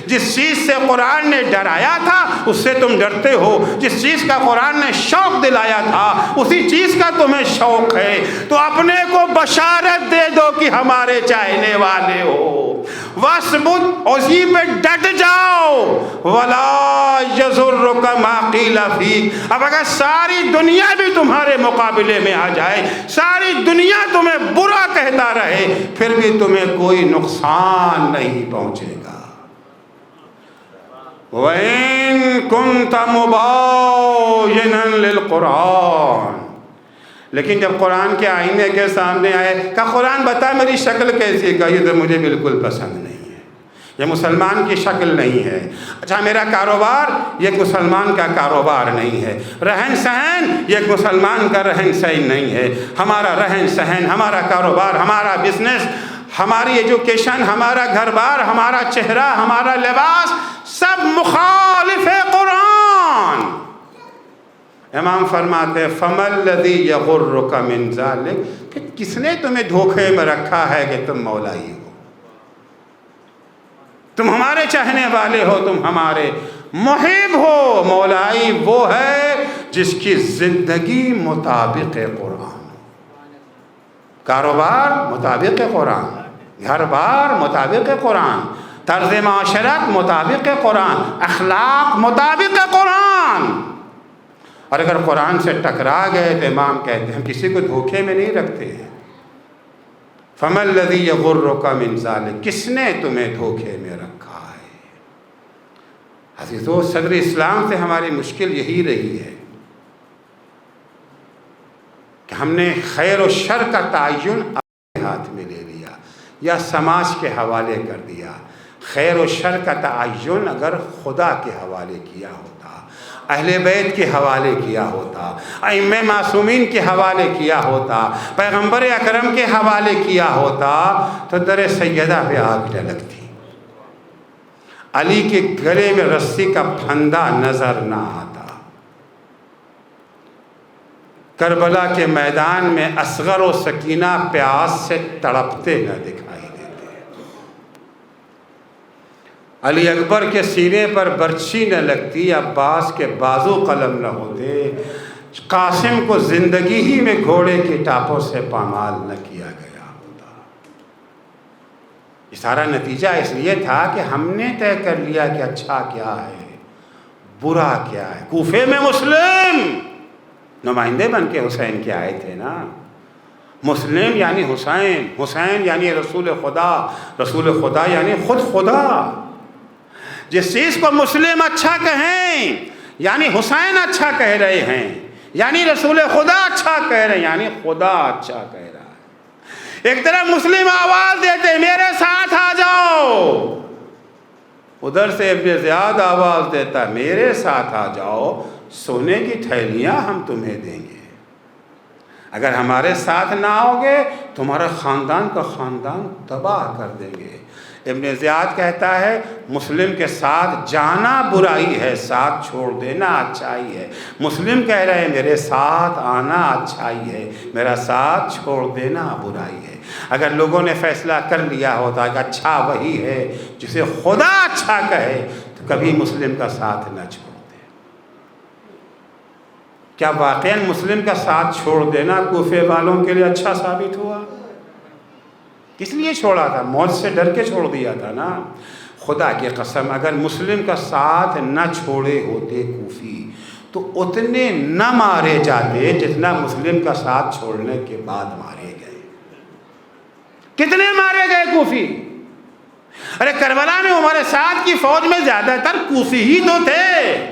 جس چیز سے قرآن نے ڈرایا تھا اس سے تم ڈرتے ہو، جس چیز کا قرآن نے شوق دلایا تھا اسی چیز کا تمہیں شوق ہے، تو اپنے کو بشارت دے دو کہ ہمارے چاہنے والے ہو، وَاثْبُتْ، اسی پہ ڈٹ جاؤ، وَلَا يَضُرُّكَ مَا قِيلَ فِيكَ۔ اب اگر ساری دنیا بھی تمہارے مقابلے میں آ جائے، ساری دنیا تمہیں برا کہتا رہے، پھر بھی تمہیں کوئی نقصان نہیں پہنچے گا۔ وَإِن كُنْتَ مُبَايِنًا لِلْقُرْآنِ لیکن جب قرآن کے آئینے کے سامنے آئے کہا قرآن بتا میری شکل کیسی، کہا یہ تو مجھے بالکل پسند نہیں ہے، یہ مسلمان کی شکل نہیں ہے۔ اچھا میرا کاروبار یہ ایک مسلمان کا کاروبار نہیں ہے، رہن سہن یہ ایک مسلمان کا رہن سہن نہیں ہے، ہمارا رہن سہن، ہمارا کاروبار، ہمارا بزنس، ہماری ایجوکیشن، ہمارا گھر بار، ہمارا چہرہ، ہمارا لباس سب مخالف قرآن۔ امام فرماتے فَمَا الَّذِي يَغُرُّكَ مِن ذَلِكَ، کہ کس نے تمہیں دھوکے میں رکھا ہے کہ تم مولائی ہو، تم ہمارے چاہنے والے ہو، تم ہمارے محب ہو۔ مولائی وہ ہے جس کی زندگی مطابق قرآن، کاروبار مطابق قرآن، گھر بار مطابق قرآن، طرز معاشرت مطابق قرآن، اخلاق مطابق قرآن۔ اور اگر قرآن سے ٹکرا گئے تو امام کہتے ہیں ہم کسی کو دھوکے میں نہیں رکھتے ہیں۔ فَمَا الَّذِي يَغُرُّكَ مِن ذَلِكَ، کس نے تمہیں دھوکے میں رکھا ہے؟ عزیزو صدر اسلام سے ہماری مشکل یہی رہی ہے کہ ہم نے خیر و شر کا تعین اپنے ہاتھ میں لے لیا یا سماج کے حوالے کر دیا۔ خیر و شر کا تعین اگر خدا کے حوالے کیا ہوتا، اہل بیت کے حوالے کیا ہوتا، ائمہ معصومین کے حوالے کیا ہوتا، پیغمبر اکرم کے حوالے کیا ہوتا تو در سیدہ پہ آگ لگتی، علی کے گلے میں رسی کا پھندا نظر نہ آتا، کربلا کے میدان میں اصغر و سکینہ پیاس سے تڑپتے نہ دکھائی دیتے، علی اکبر کے سینے پر برچھی نہ لگتی، عباس کے بازو قلم نہ ہوتے، قاسم کو زندگی ہی میں گھوڑے کی ٹاپوں سے پامال نہ کیا گیا ہوتا۔ یہ سارا نتیجہ اس لیے تھا کہ ہم نے طے کر لیا کہ اچھا کیا ہے برا کیا ہے۔ کوفے میں مسلم نمائندے بن کے حسین کے آئے تھے نا، مسلم یعنی حسین، حسین یعنی رسول خدا، رسول خدا یعنی خود خدا۔ جس چیز کو مسلم اچھا کہیں یعنی حسین اچھا کہہ رہے ہیں، یعنی رسول خدا اچھا کہہ رہے ہیں، یعنی خدا اچھا کہہ رہا ہے۔ ایک طرف مسلم آواز دیتے میرے ساتھ آ جاؤ، ادھر سے ابن زیاد آواز دیتا میرے ساتھ آ جاؤ، سونے کی تھیلیاں ہم تمہیں دیں گے، اگر ہمارے ساتھ نہ آؤ گے تمہارا خاندان کا خاندان تباہ کر دیں گے۔ ابن زیاد کہتا ہے مسلم کے ساتھ جانا برائی ہے، ساتھ چھوڑ دینا اچھائی ہے۔ مسلم کہہ رہے ہیں میرے ساتھ آنا اچھائی ہے، میرا ساتھ چھوڑ دینا برائی ہے۔ اگر لوگوں نے فیصلہ کر لیا ہوتا کہ اچھا وہی ہے جسے خدا اچھا کہے تو کبھی مسلم کا ساتھ نہ چھوڑتے۔ کیا واقعاً مسلم کا ساتھ چھوڑ دینا کوفے والوں کے لیے اچھا ثابت ہوا؟ کس لیے چھوڑا تھا؟ موت سے ڈر کے چھوڑ دیا تھا نا۔ خدا کی قسم اگر مسلم کا ساتھ نہ چھوڑے ہوتے کوفی تو اتنے نہ مارے جاتے جتنا مسلم کا ساتھ چھوڑنے کے بعد مارے گئے۔ کتنے مارے گئے کوفی؟ ارے کربلا میں ہمارے ساتھ کی فوج میں زیادہ تر کوفی ہی تو تھے۔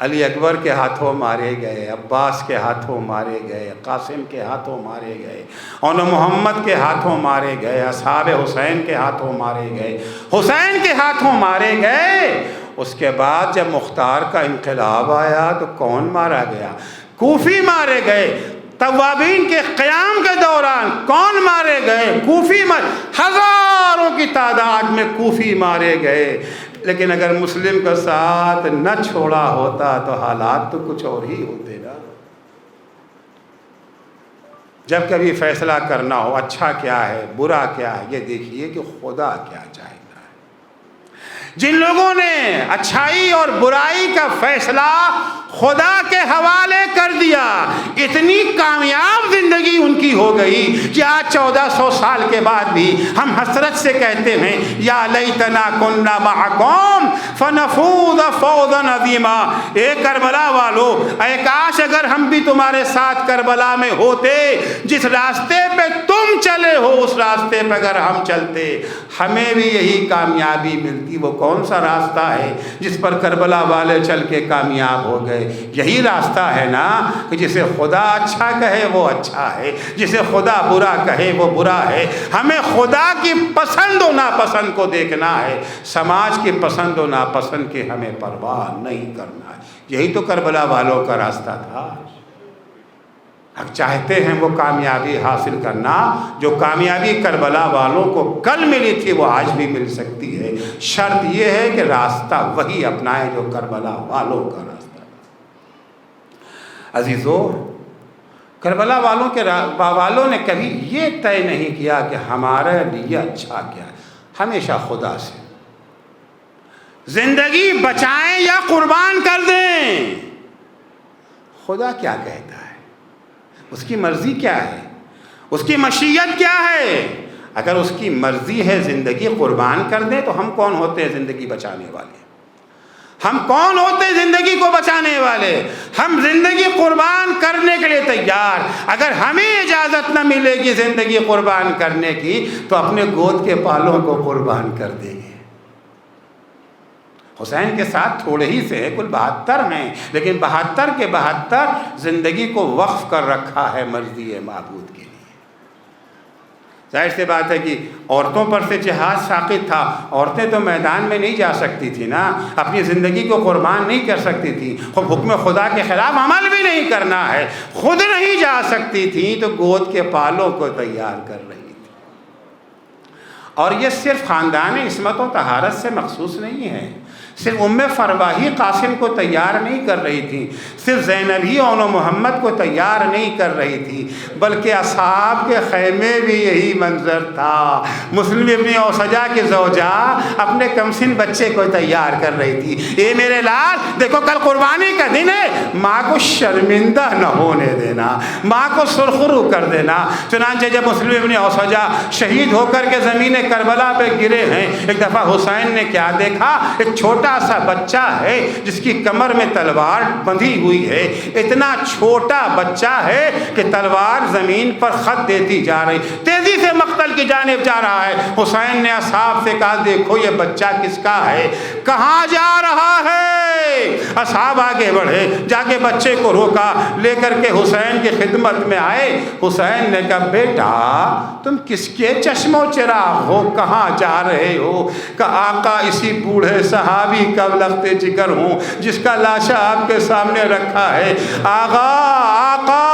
علی اکبر کے ہاتھوں مارے گئے، عباس کے ہاتھوں مارے گئے، قاسم کے ہاتھوں مارے گئے، اور محمد کے ہاتھوں مارے گئے، اصحاب حسین کے ہاتھوں مارے گئے، حسین کے ہاتھوں مارے گئے۔ اس کے بعد جب مختار کا انقلاب آیا تو کون مارا گیا؟ کوفی مارے گئے۔ توابین کے قیام کے دوران کون مارے گئے؟ کوفی ہزاروں کی تعداد میں کوفی مارے گئے۔ لیکن اگر مسلم کا ساتھ نہ چھوڑا ہوتا تو حالات تو کچھ اور ہی ہوتے نا۔ جب کبھی فیصلہ کرنا ہو اچھا کیا ہے برا کیا ہے، یہ دیکھیے کہ خدا کیا چاہتا ہے۔ جن لوگوں نے اچھائی اور برائی کا فیصلہ خدا کے حوالے کر دیا، اتنی کامیاب زندگی ان کی ہو گئی کہ آج 1400 سال کے بعد بھی ہم حسرت سے کہتے ہیں یا لیتنا کننا معکم فنفوز فوزا عظیما، اے کربلا والو، اے کاش اگر ہم بھی تمہارے ساتھ کربلا میں ہوتے، جس راستے پہ تم چلے ہو اس راستے پہ اگر ہم چلتے ہمیں بھی یہی کامیابی ملتی۔ وہ کون سا راستہ ہے جس پر کربلا والے چل کے کامیاب ہو گئے؟ یہی راستہ ہے نا کہ جسے خدا اچھا کہے وہ اچھا ہے، جسے خدا برا کہے وہ برا ہے۔ ہمیں خدا کی پسند و ناپسند کو دیکھنا ہے، سماج کی پسند و ناپسند کی ہمیں پرواہ نہیں کرنا ہے۔ یہی تو کربلا والوں کا راستہ تھا۔ ہم چاہتے ہیں وہ کامیابی حاصل کرنا جو کامیابی کربلا والوں کو کل ملی تھی وہ آج بھی مل سکتی ہے، شرط یہ ہے کہ راستہ وہی اپنائے جو کربلا والوں کا راستہ ہے۔ عزیزو، کربلا والوں نے کبھی یہ طے نہیں کیا کہ ہمارے لیے اچھا کیا ہے، ہمیشہ خدا سے زندگی بچائیں یا قربان کر دیں، خدا کیا کہتا ہے، اس کی مرضی کیا ہے، اس کی مشیت کیا ہے۔ اگر اس کی مرضی ہے زندگی قربان کر دیں تو ہم کون ہوتے ہیں زندگی بچانے والے؟ ہم کون ہوتے ہیں زندگی کو بچانے والے؟ ہم زندگی قربان کرنے کے لیے تیار۔ اگر ہمیں اجازت نہ ملے گی زندگی قربان کرنے کی تو اپنے گود کے پالوں کو قربان کر دیں گے۔ حسین کے ساتھ تھوڑے ہی سے کل 72 ہیں، لیکن 72 کے 72 زندگی کو وقف کر رکھا ہے مرضی معبود کے لیے۔ ظاہر سی بات ہے کہ عورتوں پر سے جہاد ساقط تھا، عورتیں تو میدان میں نہیں جا سکتی تھی نا، اپنی زندگی کو قربان نہیں کر سکتی تھی، حکم خدا کے خلاف عمل بھی نہیں کرنا ہے، خود نہیں جا سکتی تھی تو گود کے پالوں کو تیار کر رہی تھی۔ اور یہ صرف خاندان عصمت و طہارت سے مخصوص نہیں ہے، صرف ام فروا ہی قاسم کو تیار نہیں کر رہی تھی، صرف زینب ہی اون محمد کو تیار نہیں کر رہی تھی، بلکہ اصحاب کے خیمے بھی یہی منظر تھا۔ مسلم ابن اوسجا کی زوجہ اپنے کمسن بچے کو تیار کر رہی تھی، اے میرے لال دیکھو کل قربانی کا دن ہے، ماں کو شرمندہ نہ ہونے دینا، ماں کو سرخرو کر دینا۔ چنانچہ جب مسلم ابن اوسجا شہید ہو کر کے زمین کربلا پہ گرے ہیں، ایک دفعہ حسین نے کیا دیکھا، ایک چھوٹا سا بچہ ہے جس کی کمر میں تلوار بندھی ہوئی ہے، اتنا چھوٹا بچہ ہے کہ تلوار زمین پر خط دیتی جا رہی، تیزی سے مقتل کی جانب جا رہا ہے۔ حسین نے اصحاب سے کہا دیکھو یہ بچہ کس کا ہے، کہاں جا رہا ہے؟ اصحاب آگے بڑھے، جا کے بچے کو روکا، لے کر کے حسین کی خدمت میں آئے۔ حسین نے کہا بیٹا تم کس کے چشم و چراغ ہو، کہاں جا رہے ہو؟ کہا آقا اسی بوڑھے صحابی کا لخت جگر ہوں جس کا لاشا آپ کے سامنے رکھا ہے۔ آقا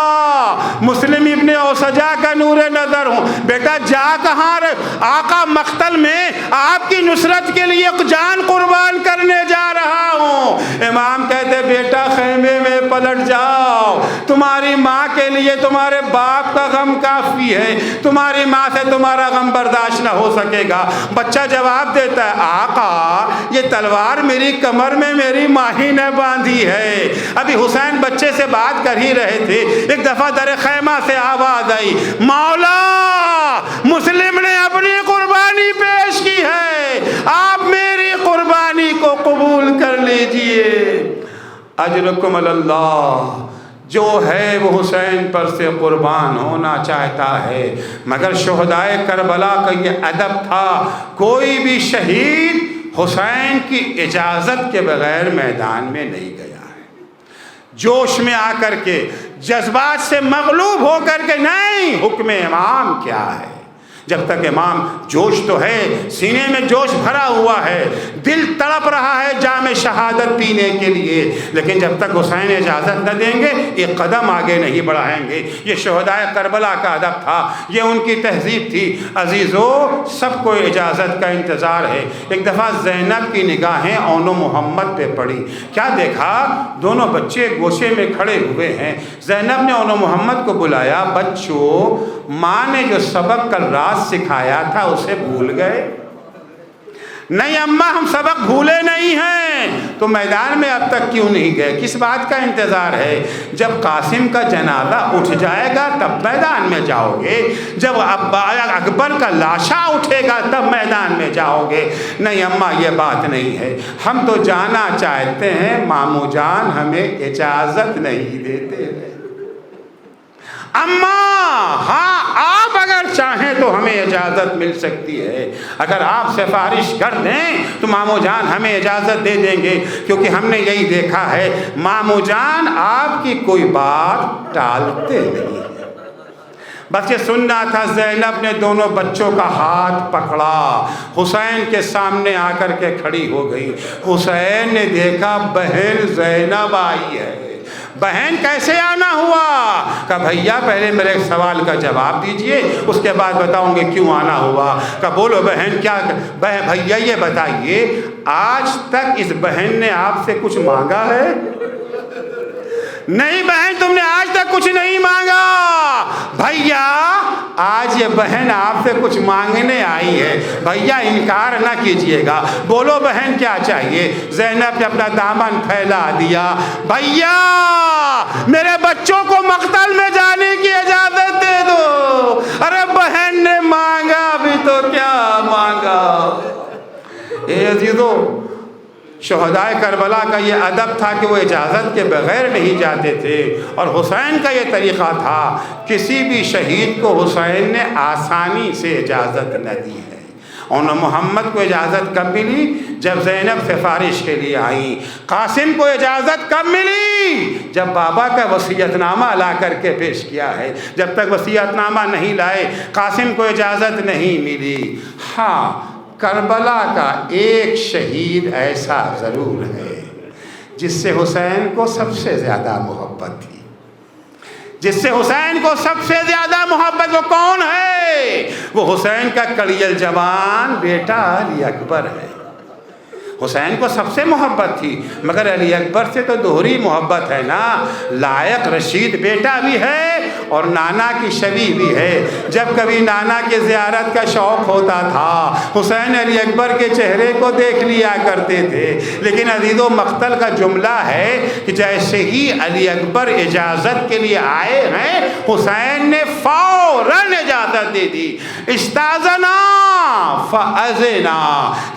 مسلم ابن اوسجا کا نور نظر ہوں۔ بیٹا جا کہاں رہے؟ آقا مقتل میں آپ کی نصرت کے لیے جان قربان کرنے جا رہا ہوں۔ امام کہتے بیٹا خیمے میں پلٹ جاؤ، تمہاری ماں کے لیے تمہارے باپ کا غم کافی ہے، تمہاری ماں سے تمہارا غم برداشت نہ ہو سکے گا۔ بچہ جواب دیتا ہے آقا یہ تلوار میری کمر میں میری ماں ہی نے باندھی ہے۔ ابھی حسین بچے سے بات کر ہی رہے تھے، ایک دفعہ در خیمہ سے آواز آئی مولا مسلم نے اپنی قربانی پیش کی ہے، آپ میری قربانی کو قبول کر لیجئے۔ اجرکم اللہ، جو ہے وہ حسین پر سے قربان ہونا چاہتا ہے، مگر شہدائے کربلا کا یہ ادب تھا، کوئی بھی شہید حسین کی اجازت کے بغیر میدان میں نہیں گیا ہے۔ جوش میں آ کر کے، جذبات سے مغلوب ہو کر کے نہیں، حکم امام کیا ہے؟ جب تک امام جوش تو ہے، سینے میں جوش بھرا ہوا ہے، دل تڑپ رہا ہے جام شہادت پینے کے لیے، لیکن جب تک حسین اجازت نہ دیں گے ایک قدم آگے نہیں بڑھائیں گے۔ یہ شہدائے کربلا کا ادب تھا، یہ ان کی تہذیب تھی۔ عزیزو سب کو اجازت کا انتظار ہے۔ ایک دفعہ زینب کی نگاہیں اون محمد پہ پڑی، کیا دیکھا دونوں بچے گوشے میں کھڑے ہوئے ہیں۔ زینب نے اون محمد کو بلایا، بچوں ماں نے جو سبق کل رات سکھایا تھا اسے بھول گئے؟ نہیں اماں ہم سبق بھولے نہیں ہیں۔ تو میدان میں اب تک کیوں نہیں گئے؟ کس بات کا انتظار ہے؟ جب قاسم کا جنازہ اٹھ جائے گا تب میدان میں جاؤ گے، جب اکبر کا لاشا اٹھے گا تب میدان میں جاؤ گے۔ نہیں اماں یہ بات نہیں ہے، ہم تو جانا چاہتے ہیں، ماموں جان ہمیں اجازت نہیں دیتے ہیں۔ اماں ہاں آپ اگر چاہیں تو ہمیں اجازت مل سکتی ہے، اگر آپ سفارش کر دیں تو ماموں جان ہمیں اجازت دے دیں گے، کیونکہ ہم نے یہی دیکھا ہے ماموں جان آپ کی کوئی بات ٹالتے نہیں ہیں۔ بس یہ سننا تھا، زینب نے دونوں بچوں کا ہاتھ پکڑا، حسین کے سامنے آ کر کے کھڑی ہو گئی۔ حسین نے دیکھا بہن زینب آئی ہے۔ بہن کیسے آنا ہوا؟ کہا بھیا پہلے میرے ایک سوال کا جواب دیجئے، اس کے بعد بتاؤں گے کیوں آنا ہوا۔ کہا بولو بہن کیا؟ بھیا یہ بتائیے آج تک اس بہن نے آپ سے کچھ مانگا ہے؟ نہیں بہن تم نے آج تک کچھ نہیں مانگا۔ بھیا آج یہ بہن آپ سے کچھ مانگنے آئی ہے، بھیا انکار نہ کیجئے گا، بولو بہن کیا چاہیے؟ زینب نے اپنا دامن پھیلا دیا، بھیا میرے بچوں کو مقتل میں جانے کی اجازت دے دو۔ ارے بہن نے مانگا بھی تو کیا مانگا؟ اے عزیزو، شہدائے کربلا کا یہ ادب تھا کہ وہ اجازت کے بغیر نہیں جاتے تھے، اور حسین کا یہ طریقہ تھا، کسی بھی شہید کو حسین نے آسانی سے اجازت نہ دی ہے۔ اور محمد کو اجازت کب ملی؟ جب زینب سفارش کے لیے آئیں۔ قاسم کو اجازت کب ملی؟ جب بابا کا وصیت نامہ لا کر کے پیش کیا ہے۔ جب تک وصیت نامہ نہیں لائے قاسم کو اجازت نہیں ملی۔ ہاں کربلا کا ایک شہید ایسا ضرور ہے جس سے حسین کو سب سے زیادہ محبت تھی، جس سے حسین کو سب سے زیادہ محبت، وہ کون ہے؟ وہ حسین کا کڑیل جوان بیٹا علی اکبر ہے۔ حسین کو سب سے محبت تھی، مگر علی اکبر سے تو دوہری محبت ہے نا، لائق رشید بیٹا بھی ہے اور نانا کی شبیہ بھی ہے۔ جب کبھی نانا کی زیارت کا شوق ہوتا تھا حسین علی اکبر کے چہرے کو دیکھ لیا کرتے تھے، لیکن عزیزو مقتل کا جملہ ہے کہ جیسے ہی علی اکبر اجازت کے لیے آئے ہیں حسین نے فوراً اجازت دے دی، استاذنا فاذنا،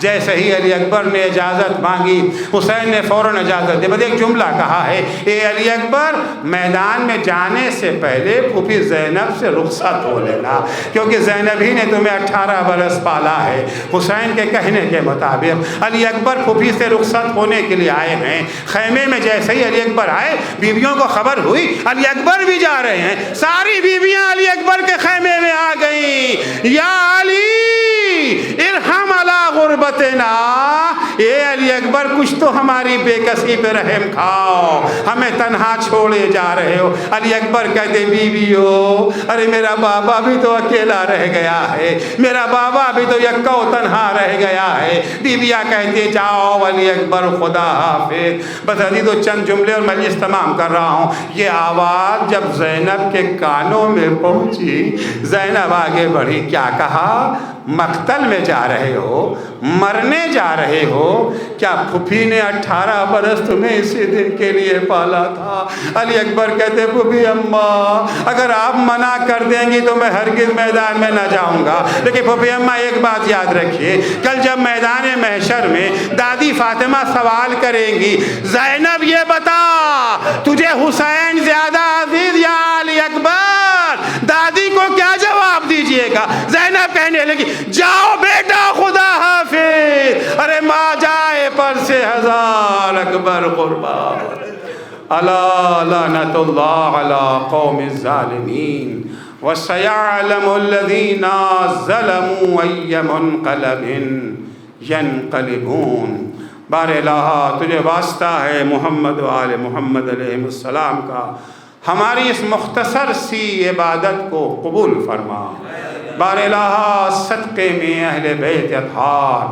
جیسے ہی علی اکبر نے اجازت مانگی حسین نے فوراً اجازت دی۔ بس ایک جملہ کہا ہے، اے علی اکبر میدان میں جانے سے پہلے پھوپھی زینب سے رخصت ہو لینا، کیونکہ زینب ہی نے تمہیں 18 برس پالا ہے۔ حسین کے کہنے کے مطابق علی اکبر پھوپھی سے رخصت ہونے کے لیے آئے ہیں۔ خیمے میں جیسے ہی علی اکبر آئے بیویوں کو خبر ہوئی علی اکبر بھی جا رہے ہیں، ساری بیویاں علی اکبر کے خیمے میں آ گئیں۔ یا علی ارحم علی غربتنا، اے علی اکبر کچھ تو ہماری بے کسی پہ رحم کھاؤ، ہمیں تنہا چھوڑے جا رہے ہو۔ علی اکبر کہتے بیویو ارے میرا بابا بھی تو اکیلا رہ گیا ہے، میرا بابا بھی تو یکا و تنہا رہ گیا ہے۔ بیویاں کہتے جاؤ علی اکبر خدا حافظ۔ بس عزیزو چند جملے اور مجلس تمام کر رہا ہوں۔ یہ آواز جب زینب کے کانوں میں پہنچی زینب آگے بڑھی، کیا کہا؟ مقتل میں جا رہے ہو، مرنے جا رہے ہو، کیا پھوپھی نے 18 برس تمہیں اسی دن کے لیے پالا تھا؟ علی اکبر کہتے پھوپھی اماں اگر آپ منع کر دیں گی تو میں ہرگز میدان میں نہ جاؤں گا، لیکن پھوپھی اماں ایک بات یاد رکھیے، کل جب میدان محشر میں دادی فاطمہ سوال کریں گی زینب یہ بتا تجھے حسین زیادہ عزیز یا علی اکبر، دادی کو کیا جواب دیجئے گا؟ زینب کہنے لگی جاؤ بیٹا خدا حافظ، ارے ماں جائے پر سے ہزار اکبر قربان۔ الا لعنت اللہ علی قوم الظالمین وسیعلم الذین ظلموا ای منقلب ینقلبون۔ بار الہ تجھے واسطہ ہے محمد و آل محمد علیہ السلام کا، ہماری اس مختصر سی عبادت کو قبول فرما۔ بار الہ صدقے میں اہل بیت اطہار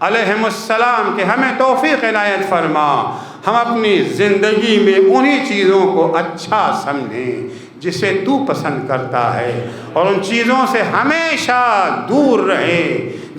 علیہم السلام کے ہمیں توفیق عنایت فرما، ہم اپنی زندگی میں انہی چیزوں کو اچھا سمجھیں جسے تو پسند کرتا ہے، اور ان چیزوں سے ہمیشہ دور رہیں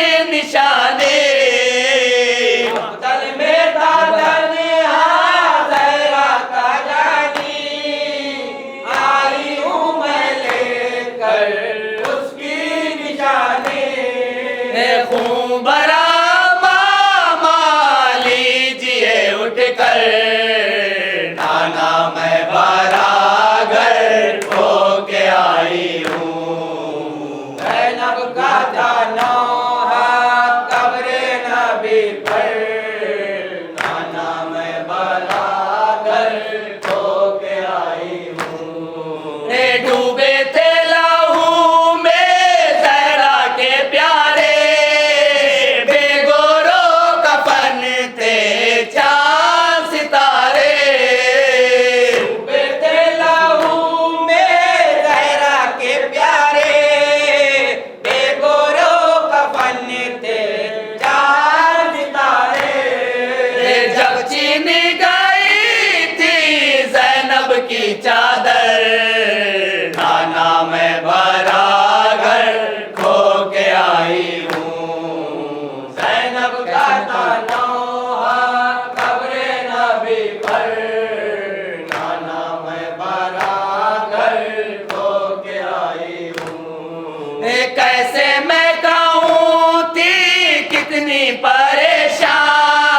پریشان،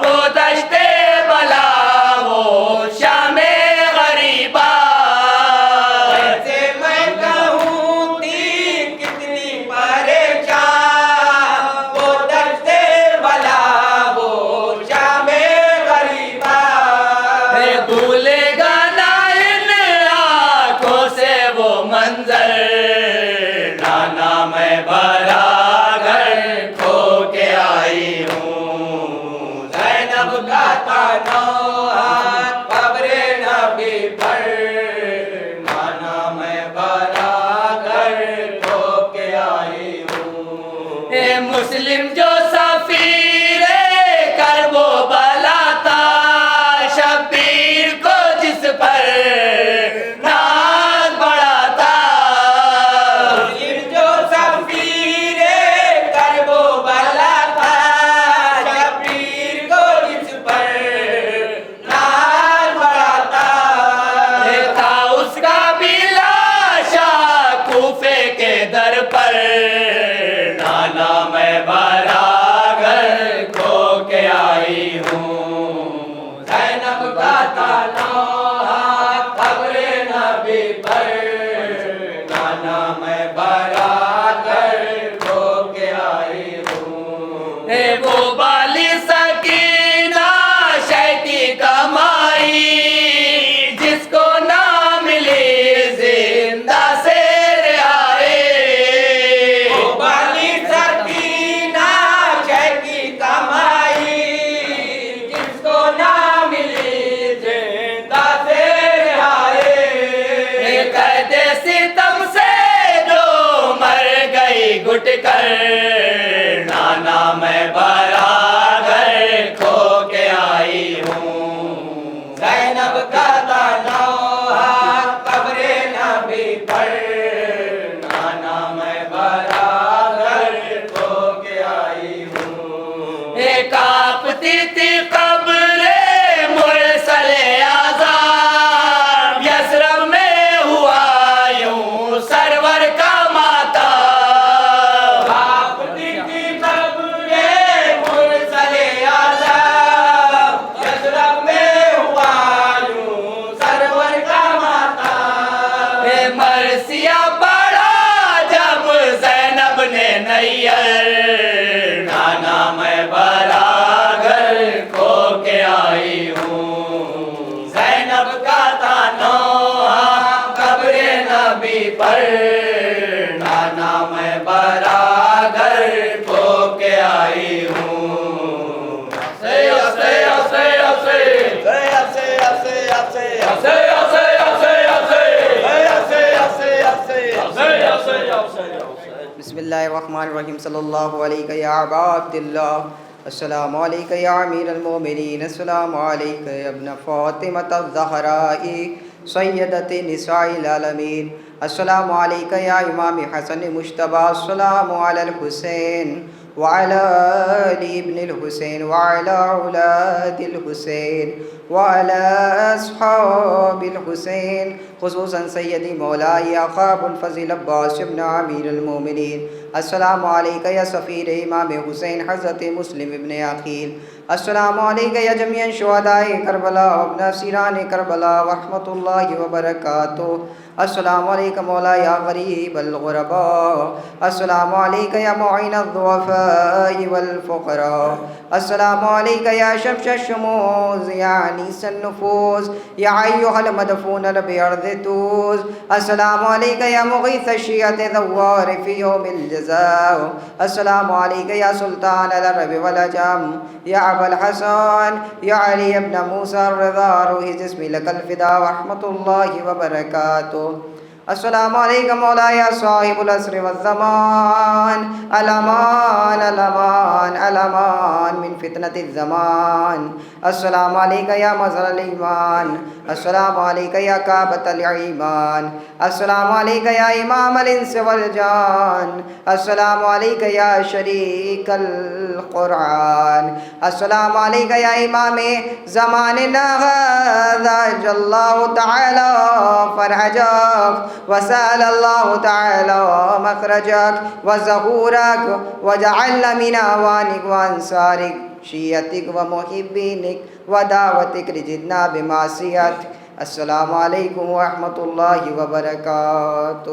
وہ دشتے بلا وہ شام غریبا، کیسے میں کہوں دین کتنی پریشان، وہ دشتے بلا وہ شام غریبا، بھولے گا نہ ان آنکھوں سے وہ منظر، نانا میں بھرا گھر کھو کے آئی ہوں، زینب کا تانا قبر نبی پر، نانا میں بھرا گھر کھو کے آئی ہوں، اے مسلم جو سفیر کرب و بلا تھا، شبیر کو جس پر ناز بڑا تھا، مسلم جو سفیر کرب و بلا تھا، شبیر کو جس پر ناز بڑا تھا، تھا اس کا بھی لاشا کوفے کے در پر، نانا میں بھرا گھر کھو کے آئی ہوں، زینب کا تانا قبر نبی پر، نانا میں بھرا گھر کھو کے آئی ہوں، اے وہ بالی سکینہ شے کی کمائی، جس کو نہ ملی زندہ سے رہائی، وہ بالی سکینہ شے کی کمائی، جس کو نہ ملی زندہ سے رہائی، قید ستم سے جو مر گئی گھٹ کر، نانا میں بھرا گھر کھو کے آئی ہوں، زینب کا تانا قبر نبی پر، نانا میں بھرا گھر کھو کے آئی ہوں، کانپتی تھی قبر مرسل اعظم، یثرب میں ہوا یوں سرور کا ماتم، کانپتی تھی قبر مرسل اعظم، یثرب میں ہوا یوں سرور کا ماتم، مرثیہ پڑا جب زینب نے نیر، نانا میں بھرا گھر کھو کے آئی ہوں، زینب کا تانا قبر نبی پر، نانا میں بھرا گھر کھو کے آئی ہوں، سے سے سے بسم اللہ الرحمن الرحیم صلی اللہ علیہ یا عباد اللہ، السلام علیکم یا امیر المومنین، السلام علیکم یا ابن فاطمۃ الزہراء سیدۃ نساء العالمین، السلام علیکم یا امام حسن مجتبی، السلام علی الحسین وعلی آل ابن الحسین وعلی اولاد الحسین وعلی اصحاب الحسین، خصوصاً سیدی مولائی آقا ابو الفضل عباس ابن امیر المومنین، السلام علیکم یا سفیر امام حسین حضرت مسلم ابن عقیل، السلام علیکم یا جمیع شہداء کربلا و ابن اسیران کربلا ورحمۃ اللہ وبرکاتہ، السلام علیکم مولا یا غریب الغرباء، السلام علیکم یا معین الضعفاء والفقراء، السلام علیکم یا شمس الشموس یا انیس النفوس یا ایھا المدفون بارض طوس، السلام علیکم یا مغیث الشیعۃ ذوار فی یوم الجزاء، السلام علیکم یا سلطان العرب والعجم یا ابا الحسن یا علی ابن موسیٰ الرضا، روح جسمی لک الفدا ورحمۃ اللہ وبرکاتہ، السلام علیکم مولا یا صاحب العصر والزمان، الامان الامان الامان من فتنة الزمان، السلام علیکہ یا مظہر الایمان، السلام علیکہ یا کعبۃ الایمان، السلام علیکہ یا امام الانس والجان، السلام علیکہ یا شریک القرآن، السلام علیکہ یا امام زماننا هذا جل اللہ تعالی فرحجک وسأل اللہ تعالی مخرجک وظہورک وجعلنا من اعوانک وانصارک شیعتک ومحبینک ودعوتک لجدنا بمعصیتک۔ السلام علیکم ورحمۃ اللہ وبرکاتہ۔